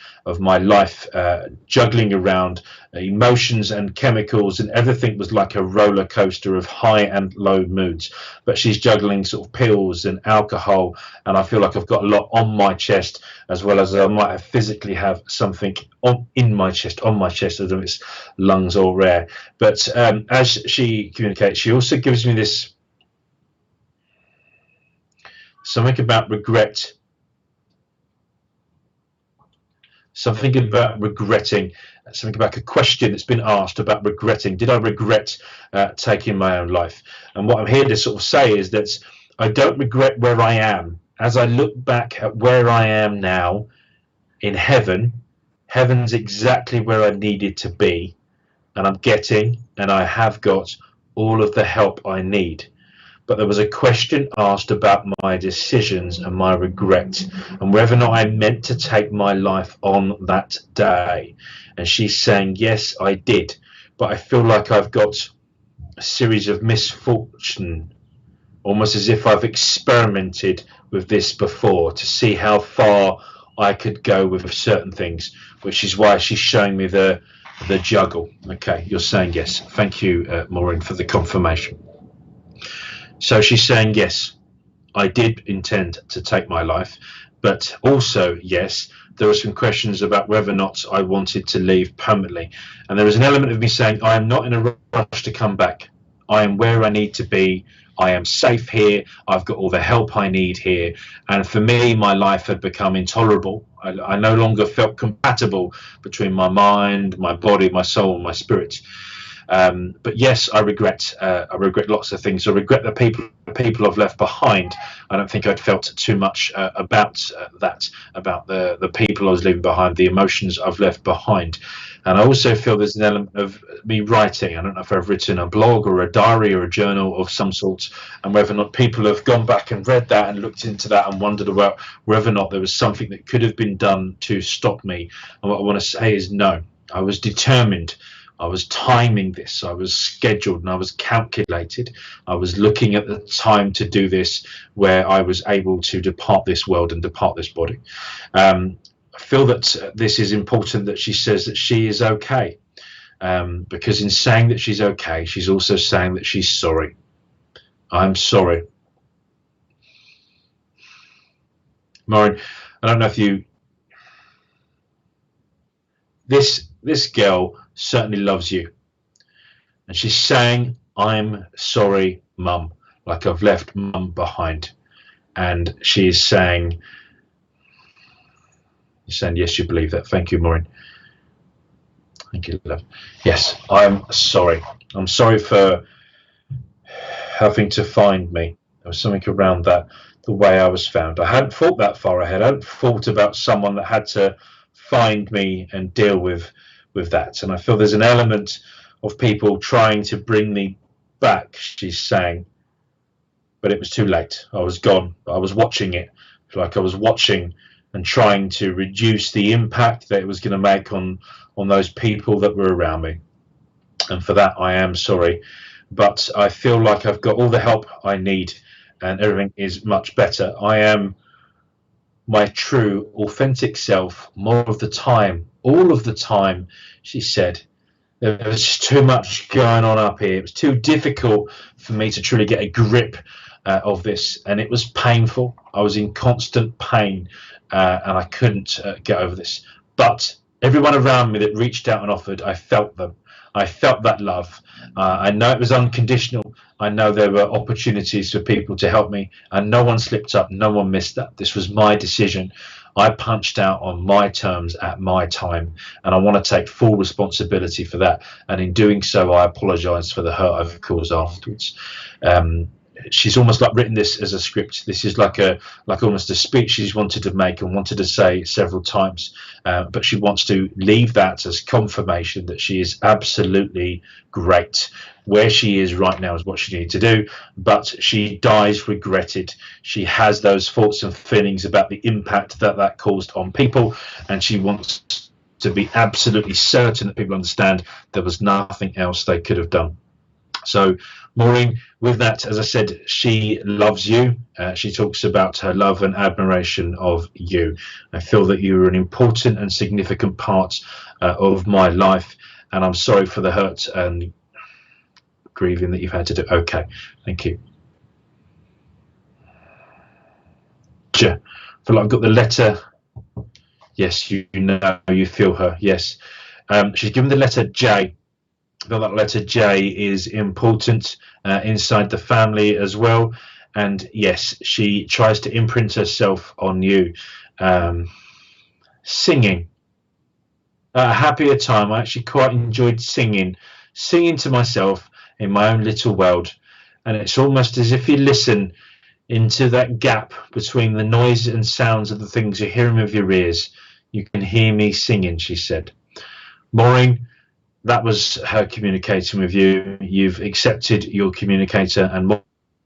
juggling around emotions and chemicals, and everything was like a roller coaster of high and low moods. But she's juggling sort of pills and alcohol, and I feel like I've got a lot on my chest, as well as I might have physically have something on my chest. I don't know if it's lungs or rare. But as she communicates, she also gives me this something about regret, something about regretting, something about a question that's been asked about regretting. Did I regret taking my own life? And what I'm here to sort of say is that I don't regret where I am. As I look back at where I am now in heaven, heaven's exactly where I needed to be, and I'm getting, and I have got all of the help I need. But there was a question asked about my decisions and my regret, and whether or not I meant to take my life on that day. And she's saying, yes, I did. But I feel like I've got a series of misfortune, almost as if I've experimented with this before to see how far I could go with certain things, which is why she's showing me the the juggle. Okay, you're saying yes. Thank you, Maureen, for the confirmation. So she's saying yes, I did intend to take my life, but also yes, there are some questions about whether or not I wanted to leave permanently. And there is an element of me saying I am not in a rush to come back. I am where I need to be. I am safe here. I've got all the help I need here. And for me, my life had become intolerable. I no longer felt compatible between my mind, my body, my soul, and my spirit. But yes, I regret lots of things. I regret the people I've left behind. I don't think I'd felt too much about that, about the people I was leaving behind, the emotions I've left behind. And I also feel there's an element of me writing. I don't know if I've written a blog or a diary or a journal of some sort, and whether or not people have gone back and read that and looked into that and wondered about whether or not there was something that could have been done to stop me. And what I want to say is no, I was determined. I was timing this, I was scheduled, and I was calculated. I was looking at the time to do this, where I was able to depart this world and depart this body. I feel that this is important that she says that she is okay, because in saying that she's okay, she's also saying that she's sorry. I'm sorry. Maureen, I don't know if you... This girl certainly loves you, and she's saying, I'm sorry, Mum, like I've left Mum behind. And she's saying, yes, you believe that. Thank you, Maureen. Thank you, love. Yes, I'm sorry. I'm sorry for having to find me. There was something around that, the way I was found. I hadn't thought that far ahead. I hadn't thought about someone that had to find me and deal with that. And I feel there's an element of people trying to bring me back, she's saying, but it was too late. I was gone. I was watching it, like I was watching and trying to reduce the impact that it was going to make on those people that were around me. And for that, I am sorry. But I feel like I've got all the help I need and everything is much better. I am my true, authentic self more of the time, all of the time, she said. There was just too much going on up here. It was too difficult for me to truly get a grip of this, and it was painful. I was in constant pain, and I couldn't get over this. But everyone around me that reached out and offered, I felt them. I felt that love. I know it was unconditional. I know there were opportunities for people to help me, and no one slipped up. No one missed that. This was my decision. I punched out on my terms at my time, and I want to take full responsibility for that. And in doing so, I apologize for the hurt I've caused afterwards. She's almost like written this as a script. This is like almost a speech she's wanted to make and wanted to say several times, but she wants to leave that as confirmation that she is absolutely great. Where she is right now is what she needs to do, but she dies regretted. She has those thoughts and feelings about the impact that caused on people, and she wants to be absolutely certain that people understand there was nothing else they could have done. So Maureen, with that, as I said, she loves you. She talks about her love and admiration of you. I feel that you are an important and significant part of my life, and I'm sorry for the hurt and grieving that you've had to do. Okay, thank you. I feel like I've got the letter. Yes, you know, you feel her. Yes, she's given the letter J. I feel that letter J is important inside the family as well. And yes, she tries to imprint herself on you. Singing. A happier time. I actually quite enjoyed singing to myself in my own little world. And it's almost as if you listen into that gap between the noise and sounds of the things you're hearing with your ears. You can hear me singing, she said. Maureen, that was her communicating with you. You've accepted your communicator, and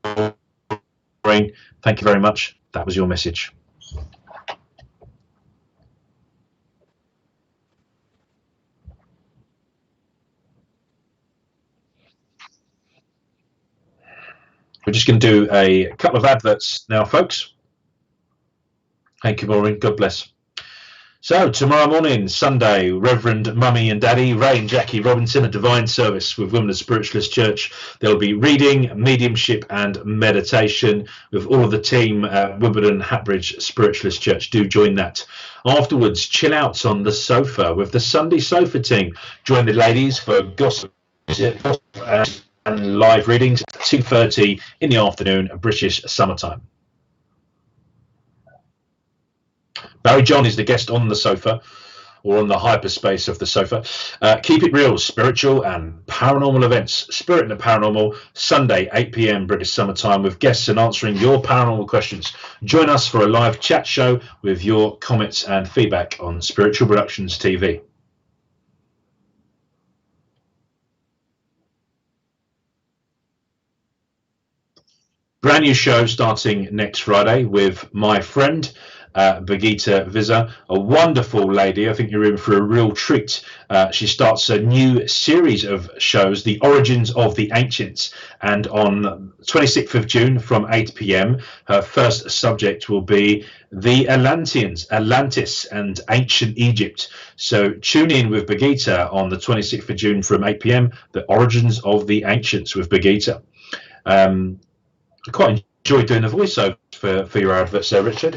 Maureen, thank you very much. That was your message. We're just going to do a couple of adverts now, folks. Thank you, Maureen. God bless. So tomorrow morning, Sunday, Reverend Mummy and Daddy, Ray and Jackie Robinson, a divine service with Women of Spiritualist Church. There'll be reading, mediumship and meditation with all of the team at Wimbledon Hatbridge Spiritualist Church. Do join that. Afterwards, chill out on the sofa with the Sunday Sofa team. Join the ladies for gossip and live readings at 2:30 in the afternoon, British summertime. Barry John is the guest on the sofa, or on the hyperspace of the sofa. Keep it real, spiritual and paranormal events. Spirit and the Paranormal, Sunday, 8 p.m. British summertime, with guests and answering your paranormal questions. Join us for a live chat show with your comments and feedback on Spiritual Productions TV. Brand new show starting next Friday with my friend Birgitta Visa, a wonderful lady. I think you're in for a real treat. She starts a new series of shows, The Origins of the Ancients, and on 26th of June from 8 p.m. her first subject will be the Atlanteans, Atlantis and Ancient Egypt. So tune in with Birgitta on the 26th of June from 8 p.m. The Origins of the Ancients with Birgitta. I quite enjoy doing the voiceover for your adverts there, Richard.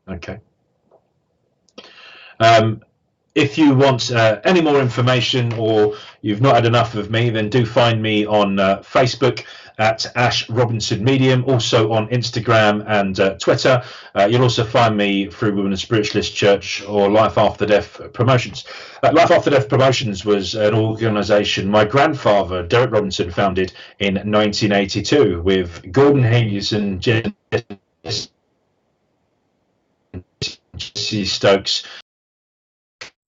Okay. If you want any more information, or you've not had enough of me, then do find me on Facebook at Ash Robinson Medium, also on Instagram and Twitter. You'll also find me through Women of Spiritualist Church or Life After Death Promotions. Life After Death Promotions was an organisation my grandfather, Derek Robinson, founded in 1982 with Gordon Higgins and Jesse Stokes.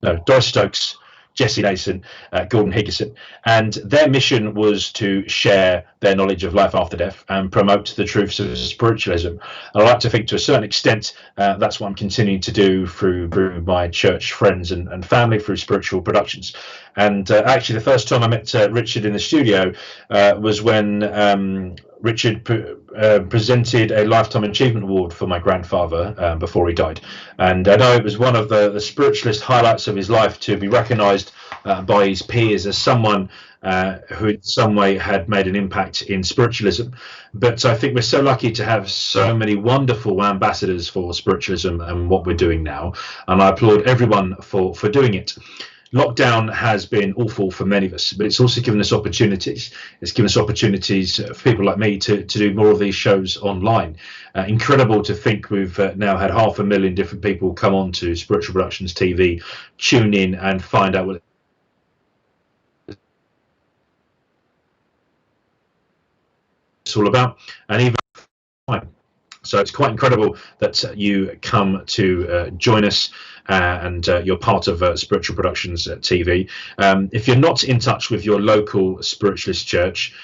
No, Doris Stokes, Jesse Nason, Gordon Higginson, and their mission was to share their knowledge of life after death and promote the truths of spiritualism. And I like to think, to a certain extent, that's what I'm continuing to do through my church friends and family, through Spiritual Productions. And actually, the first time I met Richard in the studio was when Richard presented a Lifetime Achievement Award for my grandfather before he died. And I know it was one of the spiritualist highlights of his life to be recognised by his peers as someone who in some way had made an impact in spiritualism. But I think we're so lucky to have so many wonderful ambassadors for spiritualism and what we're doing now. And I applaud everyone for doing it. Lockdown has been awful for many of us, but it's also given us opportunities. It's given us opportunities for people like me to do more of these shows online. Incredible to think we've now had 500,000 different people come on to Spiritual Productions TV, tune in and find out what it's all about, and even so it's quite incredible that you come to join us and you're part of Spiritual Productions TV. If you're not in touch with your local spiritualist church,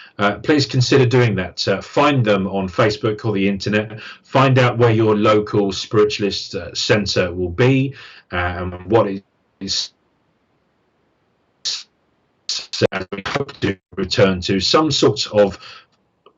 please consider doing that. Find them on Facebook or the internet. Find out where your local spiritualist centre will be and what it is. And we hope to return to some sorts of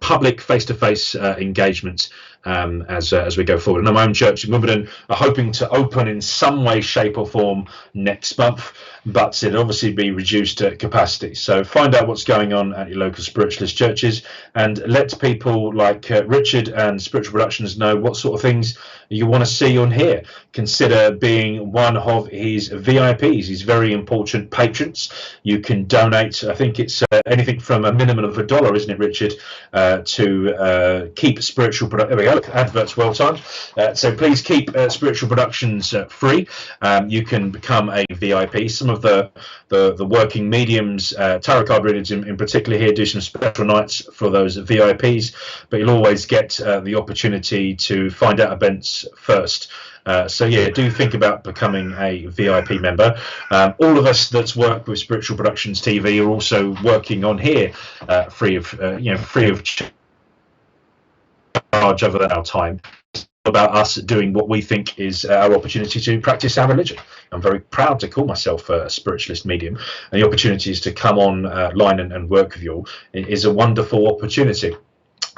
public face-to-face engagement as we go forward. And my own church in Wimbledon are hoping to open in some way, shape or form next month, but it'll obviously be reduced capacity. So find out what's going on at your local spiritualist churches and let people like Richard and Spiritual Productions know what sort of things you want to see on here. Consider being one of his VIPs, his very important patrons. You can donate, I think it's anything from a minimum of $1, isn't it, Richard, to keep Spiritual Productions. There we go, look, adverts well timed. So please keep Spiritual Productions free. You can become a VIP. Some of the working mediums, tarot card readers in particular here, do some special nights for those VIPs, but you'll always get the opportunity to find out events first. So yeah, do think about becoming a VIP member. All of us that's work with Spiritual Productions TV are also working on here free of charge over our time. about us doing what we think is our opportunity to practice our religion. I'm very proud to call myself a spiritualist medium, and the opportunities to come on line and work with you all is a wonderful opportunity.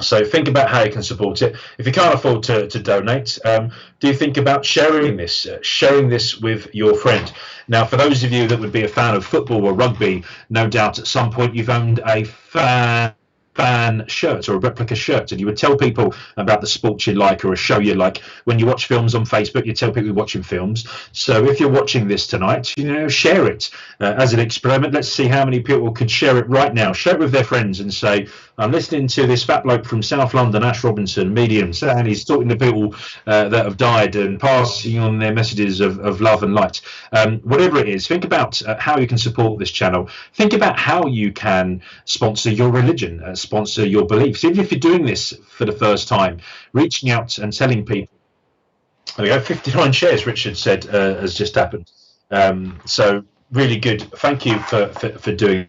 So think about how you can support it. If you can't afford to donate, do think about sharing this with your friend. Now, for those of you that would be a fan of football or rugby, no doubt at some point you've owned a fan shirt or a replica shirt, and you would tell people about the sport you like or a show you like. When you watch films on Facebook, you tell people you're watching films. So if you're watching this tonight, share it as an experiment. Let's see how many people could share it right now. Share it with their friends and say, I'm listening to this fat bloke from South London, Ash Robinson, medium, and he's talking to people that have died and passing on their messages of love and light. Whatever it is, think about how you can support this channel. Think about how you can sponsor your religion, sponsor your beliefs. Even if you're doing this for the first time, reaching out and telling people. There we go, 59 shares, Richard said, has just happened. So really good. Thank you for doing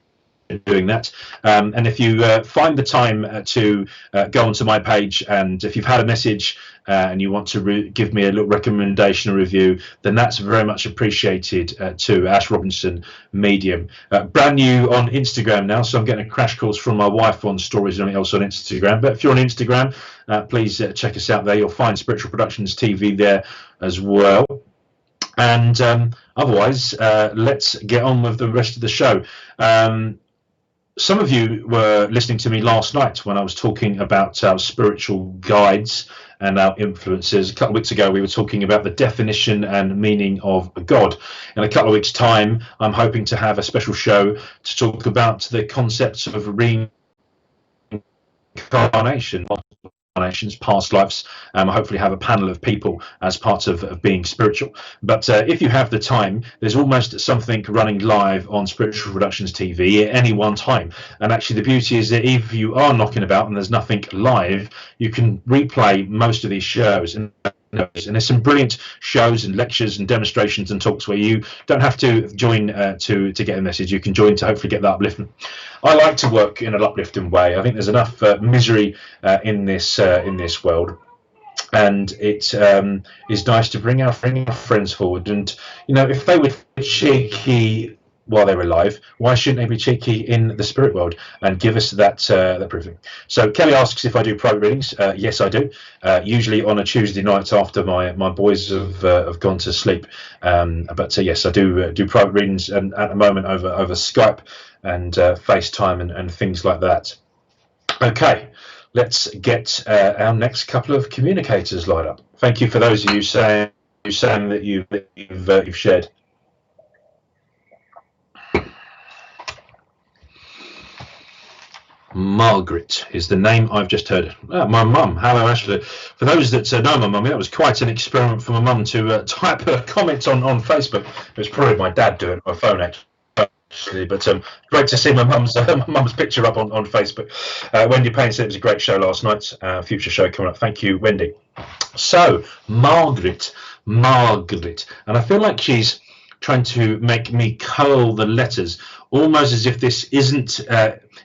that. And if you find the time to go onto my page, and if you've had a message and you want to give me a little recommendation or review, then that's very much appreciated too. Ash Robinson, medium. Brand new on Instagram now, so I'm getting a crash course from my wife on stories and everything else on Instagram. But if you're on Instagram, please check us out there. You'll find Spiritual Productions TV there as well. And otherwise, let's get on with the rest of the show. Some of you were listening to me last night when I was talking about our spiritual guides and our influences. A couple of weeks ago, we were talking about the definition and meaning of God. In a couple of weeks' time, I'm hoping to have a special show to talk about the concepts of reincarnation, past lives. Hopefully have a panel of people as part of being spiritual. But if you have the time, there's almost something running live on Spiritual Productions TV at any one time. And actually the beauty is that if you are knocking about and there's nothing live, you can replay most of these shows. And there's some brilliant shows and lectures and demonstrations and talks where you don't have to join to get a message. You can join to hopefully get that upliftment. I like to work in an uplifting way. I think there's enough misery in this world, and it is nice to bring our friends forward. And if they were cheeky while they were alive, why shouldn't they be cheeky in the spirit world and give us that proving? So Kelly asks if I do private readings. Yes, I do. Usually on a Tuesday night after my boys have gone to sleep. But yes, I do private readings, and at the moment over Skype and FaceTime and things like that. Okay, let's get our next couple of communicators lined up. Thank you for those of you saying that you've shared. Margaret is the name I've just heard. My mum. Hello, Ashley. For those that know my mum, that was quite an experiment for my mum to type a comment on Facebook. It was probably my dad doing it on my phone, actually. But great to see my mum's picture up on Facebook. Wendy Payne said it was a great show last night. Future show coming up. Thank you, Wendy. So, Margaret. And I feel like she's trying to make me curl the letters, almost as if this isn't,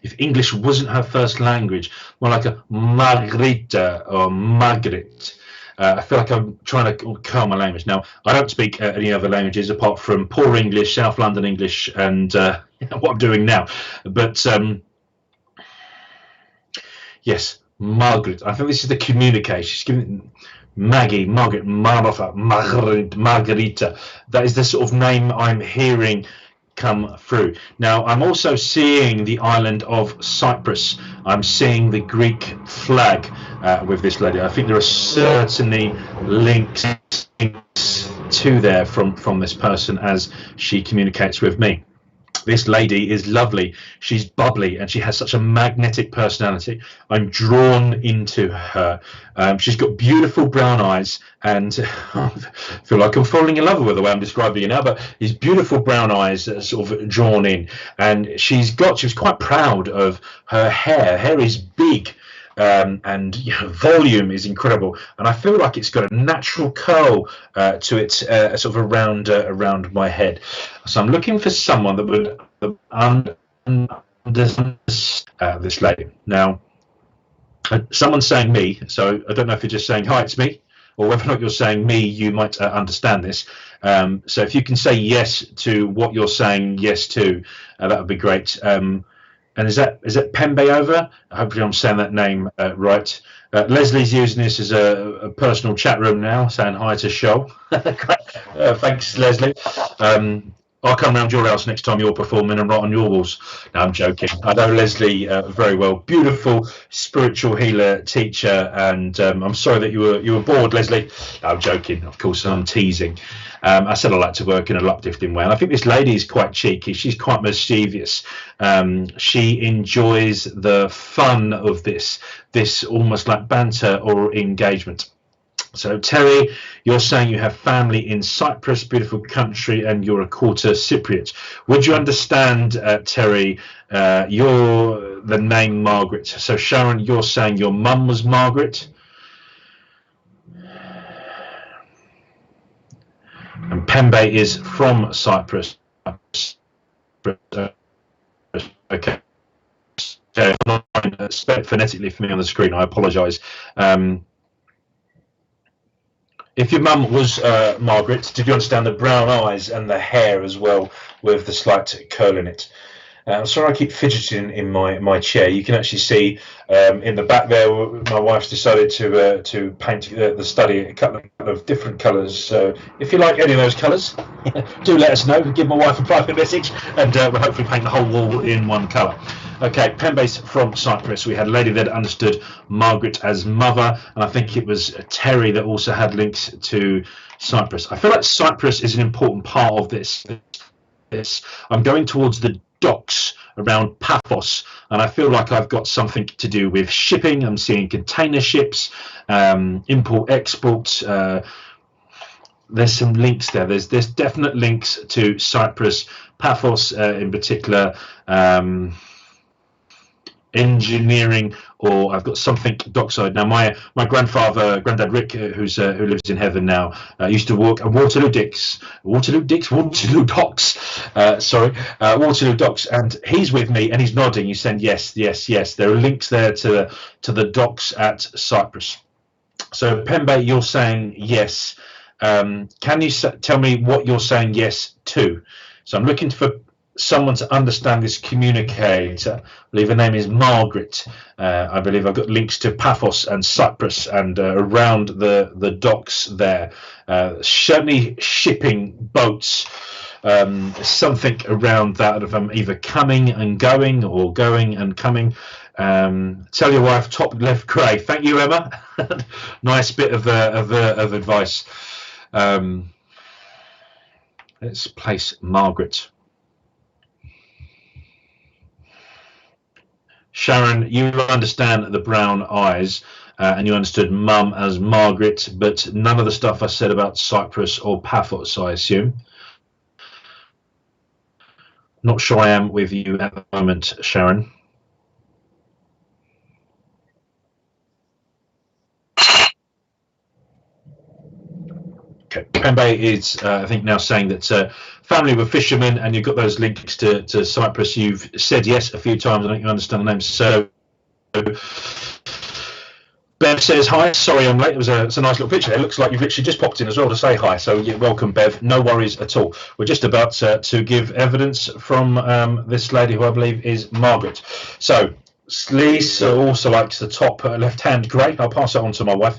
if English wasn't her first language, more like a Margarita or Margaret. I feel like I'm trying to curl my language. Now, I don't speak any other languages apart from poor English, South London English, and what I'm doing now. But yes, Margaret. I think this is the communication. She's giving Maggie, Margaret, Martha, Margarita. That is the sort of name I'm hearing come through. Now, I'm also seeing the island of Cyprus. I'm seeing the Greek flag with this lady. I think there are certainly links to there from this person as she communicates with me. This lady is lovely. She's bubbly and she has such a magnetic personality. I'm drawn into her. She's got beautiful brown eyes, and I feel like I'm falling in love with her the way I'm describing it now, but these beautiful brown eyes that are sort of drawn in. And she was quite proud of her hair. Hair is big. And volume is incredible, and I feel like it's got a natural curl to it, sort of around my head. So I'm looking for someone that would understand this lady. Now, someone's saying me, so I don't know if you're just saying hi, it's me, or whether or not you're saying me, you might understand this. So if you can say yes to what you're saying yes to, that would be great. And is that Pembe over? Hopefully I'm saying that name right. Leslie's using this as a personal chat room now, saying hi to Shoal. Thanks, Leslie. I'll come round your house next time you're performing and write on your walls. No, I'm joking. I know Leslie very well. Beautiful spiritual healer, teacher, and I'm sorry that you were bored, Leslie. No, I'm joking. Of course, I'm teasing. I said I like to work in a luck-lifting way, and I think this lady is quite cheeky. She's quite mischievous. She enjoys the fun of this almost like banter or engagement. So Terry, you're saying you have family in Cyprus, beautiful country, and you're a quarter Cypriot. Would you understand, Terry, you're the name Margaret? So Sharon, you're saying your mum was Margaret? And Pembe is from Cyprus. Okay. Spelled phonetically for me on the screen. I apologise. If your mum was Margaret, did you understand the brown eyes and the hair as well, with the slight curl in it? I'm sorry I keep fidgeting in my chair. You can actually see in the back there, my wife's decided to paint the study a couple of different colours. So if you like any of those colours, do let us know. Give my wife a private message, and we'll hopefully paint the whole wall in one colour. Okay, Pembe's from Cyprus. We had a lady that understood Margaret as mother, and I think it was Terry that also had links to Cyprus. I feel like Cyprus is an important part of this. I'm going towards the docks around Paphos, and I feel like I've got something to do with shipping. I'm seeing container ships, import, export. There's some links there. There's definite links to Cyprus, Paphos in particular. Engineering, or I've got something dockside. Now my granddad Rick, who lives in heaven now, used to walk at Waterloo Docks, Waterloo Docks, and he's with me and he's nodding. He's saying yes. There are links there to the docks at Cyprus. So Pembe, you're saying yes. Can you tell me what you're saying yes to? So I'm looking for someone to understand this communicator. I believe her name is Margaret. I believe I've got links to Paphos and Cyprus and around the docks there. Certainly shipping boats, something around that of either coming and going or going and coming. Tell your wife top left grey. Thank you, Emma. Nice bit of advice. Let's place Margaret. Sharon, you understand the brown eyes, and you understood mum as Margaret, but none of the stuff I said about Cyprus or Paphos, I assume. Not sure I am with you at the moment, Sharon. Okay, Pembe is, I think, now saying that family were fishermen, and you've got those links to Cyprus. You've said yes a few times. I don't think you understand the name. So Bev says hi. Sorry I'm late. It's a nice little picture. It looks like you've literally just popped in as well to say hi. So yeah, welcome, Bev. No worries at all. We're just about to give evidence from this lady who I believe is Margaret. So Lisa also likes the top left-hand grey. I'll pass that on to my wife.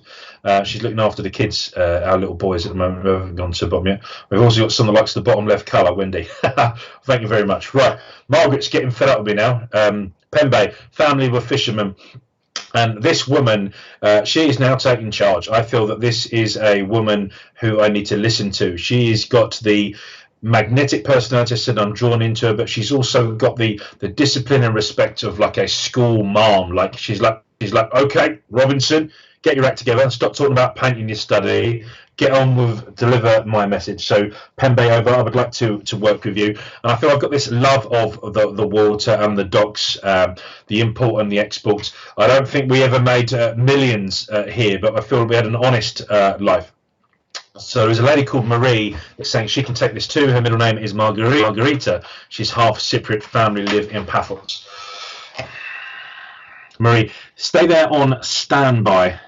She's looking after the kids, our little boys at the moment, who haven't gone to the bottom yet. We've also got someone that likes the bottom left colour, Wendy. Thank you very much. Right, Margaret's getting fed up with me now. Pembe, family were fishermen. And this woman, she is now taking charge. I feel that this is a woman who I need to listen to. She's got the magnetic personality. I said I'm drawn into her, but she's also got the discipline and respect of like a school mom. Like she's like, okay, Robinson, get your act together. Stop talking about painting your study. Get on with deliver my message. So Pembe over, I would like to work with you. And I feel I've got this love of the water and the docks, the import and the export. I don't think we ever made millions here, but I feel we had an honest life. So there's a lady called Marie that's saying she can take this too. Her middle name is Margarita. She's half Cypriot, family live in Paphos. Marie, stay there on standby.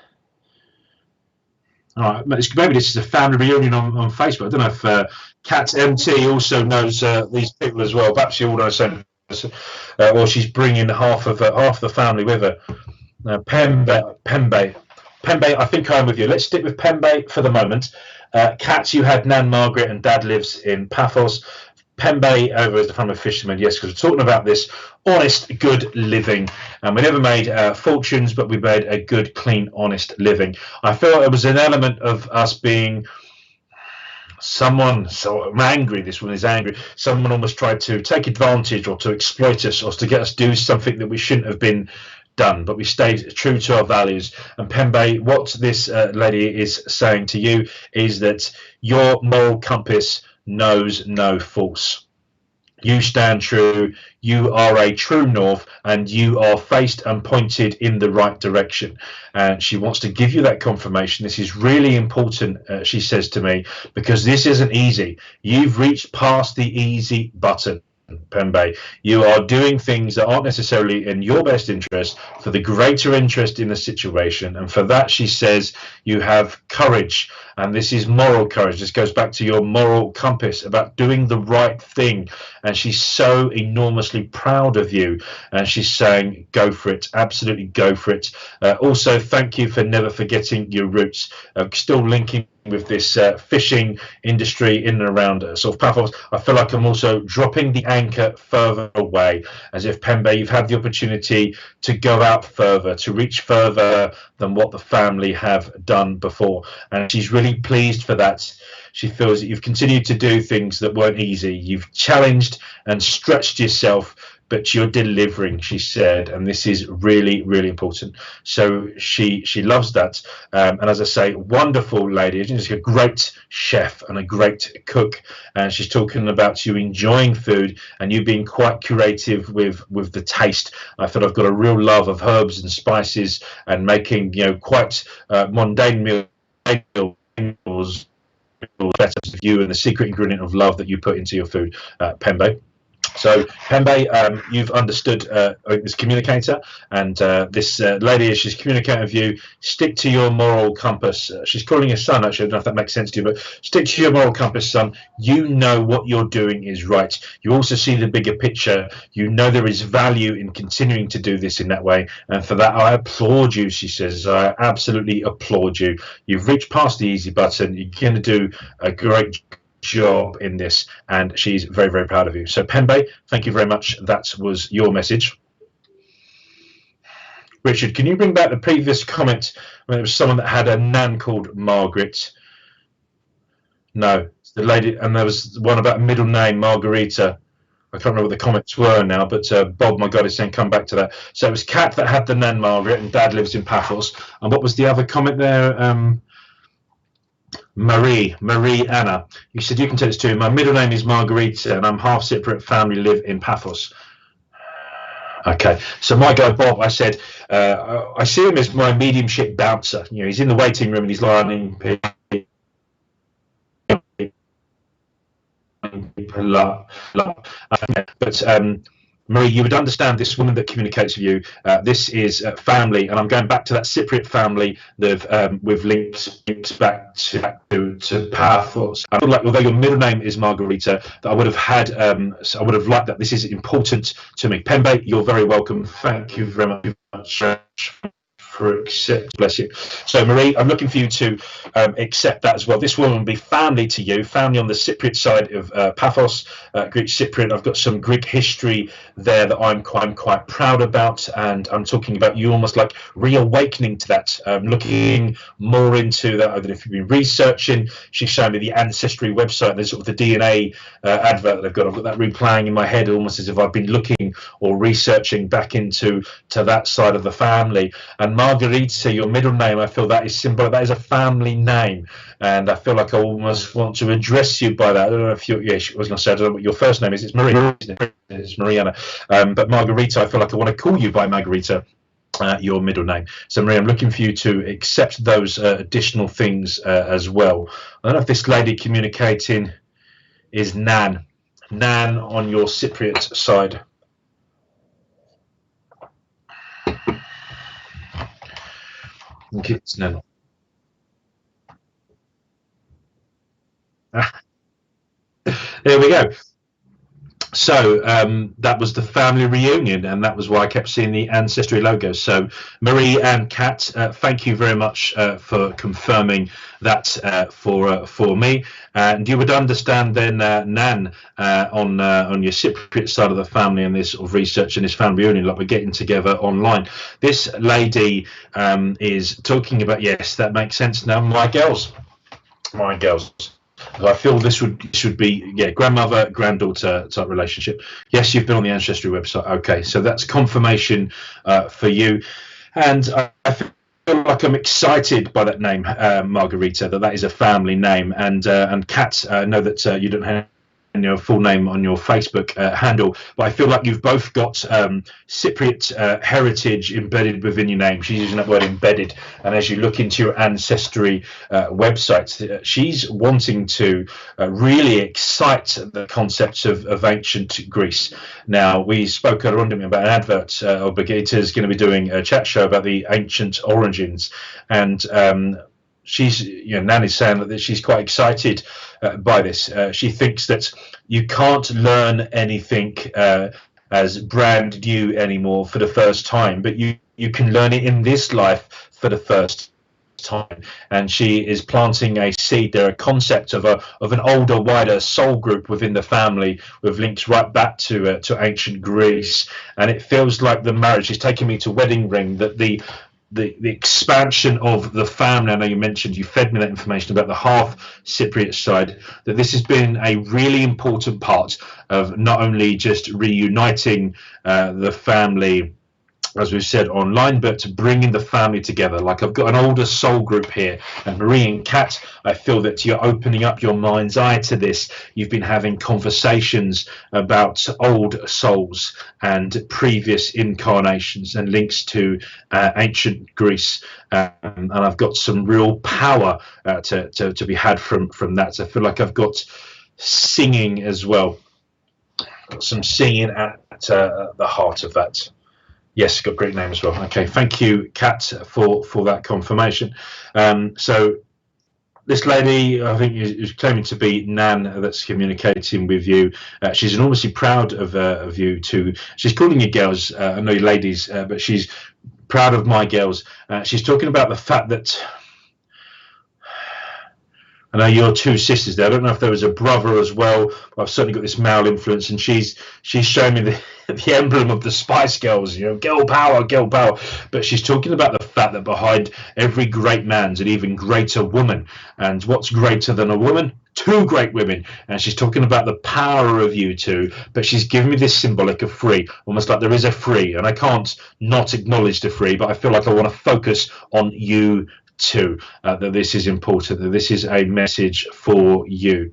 All right, maybe this is a family reunion on Facebook. I don't know if Kat MT also knows these people as well. Perhaps you all know the same person, or she's bringing half the family with her. Pembe. I think I'm with you. Let's stick with Pembe for the moment. Kat, you had Nan Margaret, and Dad lives in Paphos. Pembe over as the family fisherman, yes, because we're talking about this honest, good living. And we never made fortunes, but we made a good, clean, honest living. I feel it was an element of us being someone, so I'm angry, this one is angry, someone almost tried to take advantage or to exploit us or to get us to do something that we shouldn't have been done, but we stayed true to our values. And Pembe, what this lady is saying to you is that your moral compass knows no false. You stand true, you are a true north, and you are faced and pointed in the right direction. And she wants to give you that confirmation. This is really important, she says to me, because this isn't easy. You've reached past the easy button. Pembe, you are doing things that aren't necessarily in your best interest for the greater interest in the situation, and for that she says you have courage, and this is moral courage. This goes back to your moral compass about doing the right thing, and she's so enormously proud of you, and she's saying go for it, absolutely go for it. Also, thank you for never forgetting your roots. Still linking with this fishing industry in and around sort of Paphos. I feel like I'm also dropping the anchor further away, as if Pembe, you've had the opportunity to go out further, to reach further than what the family have done before, and she's really pleased for that. She feels that you've continued to do things that weren't easy. You've challenged and stretched yourself, but you're delivering, she said, and this is really, really important. So she loves that, and as I say, wonderful lady. She's a great chef and a great cook, and she's talking about you enjoying food and you being quite creative with the taste. I thought I've got a real love of herbs and spices and making quite mundane meals better for you, and the secret ingredient of love that you put into your food, Pembe. So Pembe, you've understood this communicator, and this lady, as she's communicating with you, stick to your moral compass. She's calling your son, actually. I don't know if that makes sense to you, but stick to your moral compass, son. You know what you're doing is right. You also see the bigger picture. You know there is value in continuing to do this in that way, and for that I applaud you, she says. I absolutely applaud you. You've reached past the easy button. You're going to do a great job in this, and she's very, very proud of you. So Pembe, thank you very much. That was your message. Richard, can you bring back the previous comment when it was someone that had a nan called Margaret? No, it's the lady, and there was one about a middle name, Margarita. I can't remember what the comments were now, but Bob, my God, is saying come back to that. So it was Kat that had the nan Margaret, and Dad lives in Paphos. And what was the other comment there? Marie Anna, you said you can tell this too. My middle name is Margarita, and I'm half Cypriot, family live in Paphos. Okay, so my guy Bob, I said, I see him as my mediumship bouncer. He's in the waiting room and he's lining people up. But Marie, you would understand this woman that communicates with you. This is family, and I'm going back to that Cypriot family that with links back to Paphos. I feel like, although your middle name is Margarita, that I would have had, I would have liked that. This is important to me. Pembe, you're very welcome. Thank you very much for accept. Bless you. So Marie, I'm looking for you to accept that as well. This woman will be family to you, family on the Cypriot side of Paphos, Greek Cypriot. I've got some Greek history there that I'm quite proud about, and I'm talking about you almost like reawakening to that, looking more into that. I don't know if you've been researching. She's showing me the Ancestry website. There's sort of the DNA advert that they've got. I've got that replaying in my head, almost as if I've been looking or researching back into that side of the family. And Margarita, your middle name, I feel that is symbolic. That is a family name, and I feel like I almost want to address you by that. I don't know if you, I was going to say, I don't know what your first name is. It's Marie, isn't it? It's Mariana. But Margarita, I feel like I want to call you by Margarita, your middle name. So Marie, I'm looking for you to accept those additional things as well. I don't know if this lady communicating is Nan on your Cypriot side. It's Nan. There we go. So that was the family reunion, and that was why I kept seeing the ancestry logo. So Marie and Kat, thank you very much for confirming that for me. And you would understand then, Nan, on your Cypriot side of the family and this sort of research and this family reunion, like we're getting together online. This lady is talking about, yes, that makes sense now. My girls. I feel this should be, yeah, grandmother granddaughter type relationship. Yes, you've been on the ancestry website. Okay, so that's confirmation for you, and I feel like I'm excited by that name, Margarita. That is a family name, and Kat, I know that you don't have your full name on your Facebook handle, but I feel like you've both got Cypriot heritage embedded within your name. She's using that word embedded, and as you look into your ancestry website, she's wanting to really excite the concepts of ancient Greece. Now, we spoke around about an advert, or Brigitta's going to be doing a chat show about the ancient origins, and she's, you know, Nanny's saying that she's quite excited by this. She thinks that you can't learn anything as brand new anymore for the first time, but you can learn it in this life for the first time. And she is planting a seed there, a concept of an older, wider soul group within the family, with links right back to ancient Greece. And it feels like the marriage is taking me to Wedding Ring, that the expansion of the family. I know you mentioned, you fed me that information about the half Cypriot side, that this has been a really important part of not only just reuniting the family, as we've said, online, but bringing the family together. Like, I've got an older soul group here, and Marie and Kat, I feel that you're opening up your mind's eye to this. You've been having conversations about old souls and previous incarnations and links to ancient Greece, and I've got some real power to be had from that. So I feel like I've got singing as well, got some singing at the heart of that. Yes, got a great name as well. Okay, thank you, Kat, for that confirmation. So this lady, I think, is claiming to be Nan, that's communicating with you. She's enormously proud of you too. She's calling you girls. I know you ladies, but she's proud of my girls. She's talking about the fact that, I know you're two sisters there. I don't know if there was a brother as well. I've certainly got this male influence, and she's showing me the emblem of the Spice Girls, you know, girl power, girl power. But she's talking about the fact that behind every great man's an even greater woman. And what's greater than a woman? Two great women. And she's talking about the power of you two, but she's giving me this symbolic of free, almost like there is a free, and I can't not acknowledge the free, but I feel like I want to focus on you too, that this is important, that this is a message for you.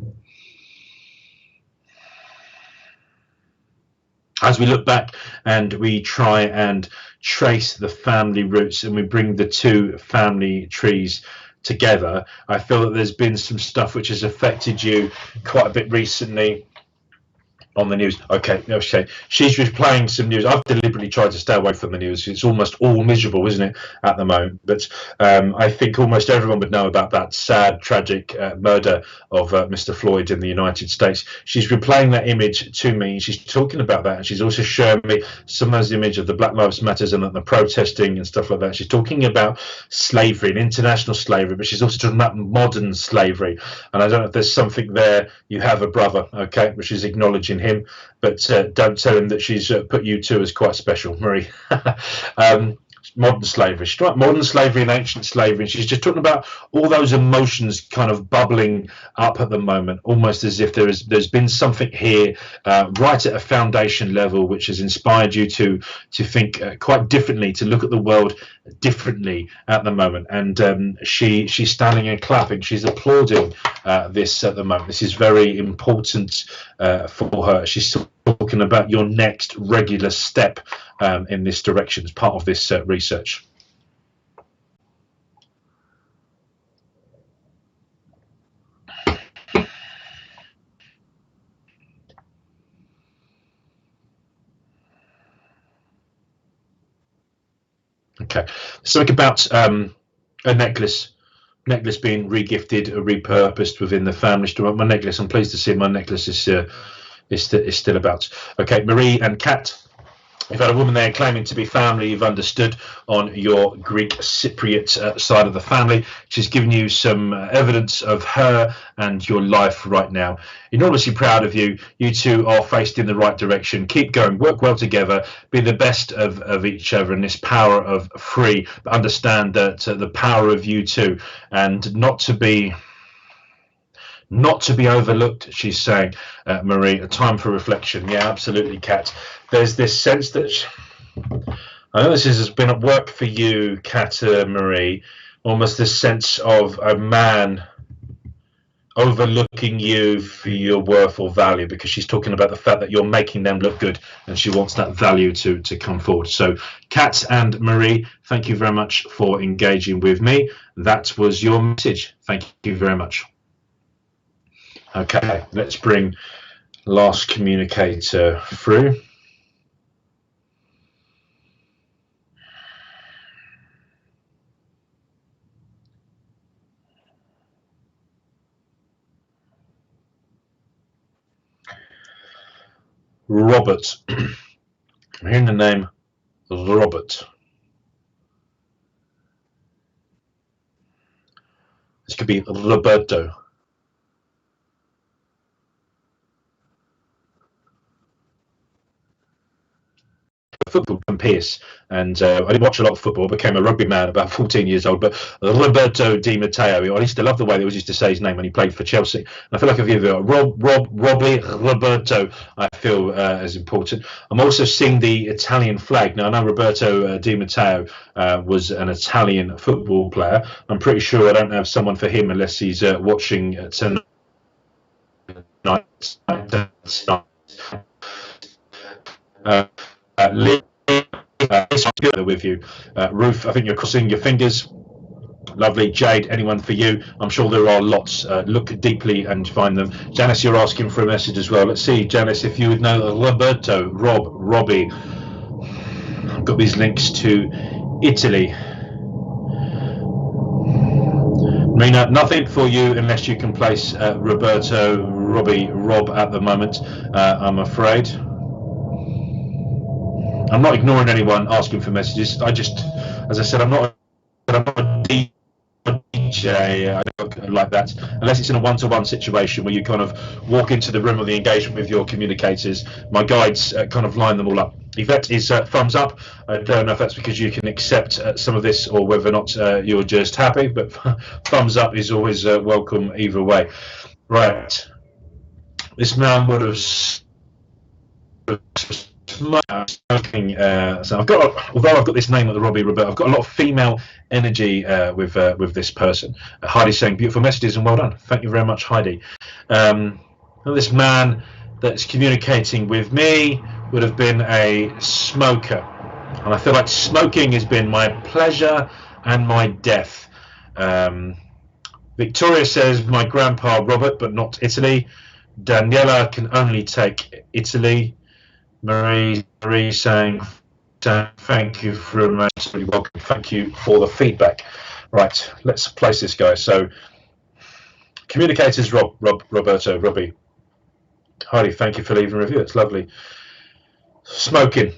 As we look back and we try and trace the family roots, and we bring the two family trees together, I feel that there's been some stuff which has affected you quite a bit recently on the news. Okay, she's replaying some news. I've deliberately tried to stay away from the news. It's almost all miserable, isn't it, at the moment? But I think almost everyone would know about that sad, tragic murder of Mr. Floyd in the United States. She's replaying that image to me. She's talking about that, and she's also showing me some of those images of the Black Lives Matters and the protesting and stuff like that. She's talking about slavery and international slavery, but she's also talking about modern slavery. And I don't know if there's something there. You have a brother, okay, which is acknowledging him, but don't tell him that she's put you two as quite special, Marie. Modern slavery, modern slavery and ancient slavery, and she's just talking about all those emotions kind of bubbling up at the moment, almost as if there's been something here right at a foundation level which has inspired you to think quite differently, to look at the world differently at the moment. And she's standing and clapping, she's applauding this at the moment. This is very important for her. She's talking about your next regular step in this direction as part of this research. Okay, let's talk about a necklace necklace being regifted or repurposed within the family. My necklace, I'm pleased to see my necklace is still about. Okay, Marie and Kat, you've had a woman there claiming to be family you've understood on your Greek Cypriot side of the family. She's given you some evidence of her and your life right now. Enormously proud of you. You two are faced in the right direction. Keep going, work well together, be the best of each other in this power of free, but understand that the power of you two, and not to be overlooked, she's saying, Marie, a time for reflection. Yeah, absolutely, Kat. There's this sense that I know this has been at work for you, Kat, Marie, almost this sense of a man overlooking you for your worth or value, because she's talking about the fact that you're making them look good, and she wants that value to come forward. So Kat and Marie, thank you very much for engaging with me. That was your message. Thank you very much. Okay, let's bring last communicator through. Robert. I'm hearing the name Robert. This could be Roberto. Football and Pierce, and I didn't watch a lot of football. I became a rugby man about 14 years old. But Roberto Di Matteo, I used to love the way they always used to say his name when he played for Chelsea. And I feel like if you've Robbie Roberto, I feel as important. I'm also seeing the Italian flag. Now I know Roberto Di Matteo was an Italian football player. I'm pretty sure I don't have someone for him unless he's watching tonight. With you, Ruth. I think you're crossing your fingers. Lovely. Jade, anyone for you? I'm sure there are lots. Look deeply and find them. Janice, you're asking for a message as well. Let's see, Janice, if you would know Roberto, Robbie. I've got these links to Italy. Marina, nothing for you unless you can place Roberto, Rob at the moment, I'm afraid. I'm not ignoring anyone asking for messages. I just, as I said, I'm not a DJ like that, unless it's in a one-to-one situation where you kind of walk into the room of the engagement with your communicators. My guides kind of line them all up. Yvette is thumbs up. I don't know if that's because you can accept some of this or whether or not you're just happy, but thumbs up is always welcome either way. Right. This man would have smoking. So I've got, although I've got this name of the Robbie Roberto, I've got a lot of female energy with this person. Heidi saying beautiful messages and well done. Thank you very much, Heidi. This man that's communicating with me would have been a smoker, and I feel like smoking has been my pleasure and my death. Victoria says my grandpa Robert, but not Italy. Daniela can only take Italy. Marie saying thank you very much. Really welcome. Thank you for the feedback. Right, let's place this guy. So communicators, Roberto, Robbie. Heidi, thank you for leaving a review. It's lovely. Smoking.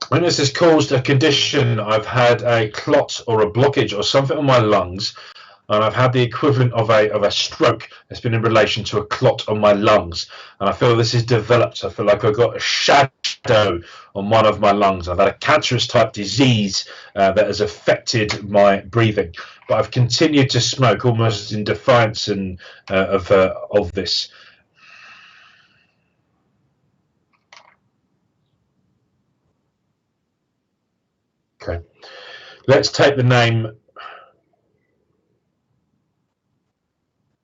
When this has caused a condition, I've had a clot or a blockage or something on my lungs, and I've had the equivalent of a stroke that's been in relation to a clot on my lungs. And I feel this is developed. I feel like I've got a shadow on one of my lungs. I've had a cancerous type disease that has affected my breathing. But I've continued to smoke almost in defiance of this. Okay. Let's take the name.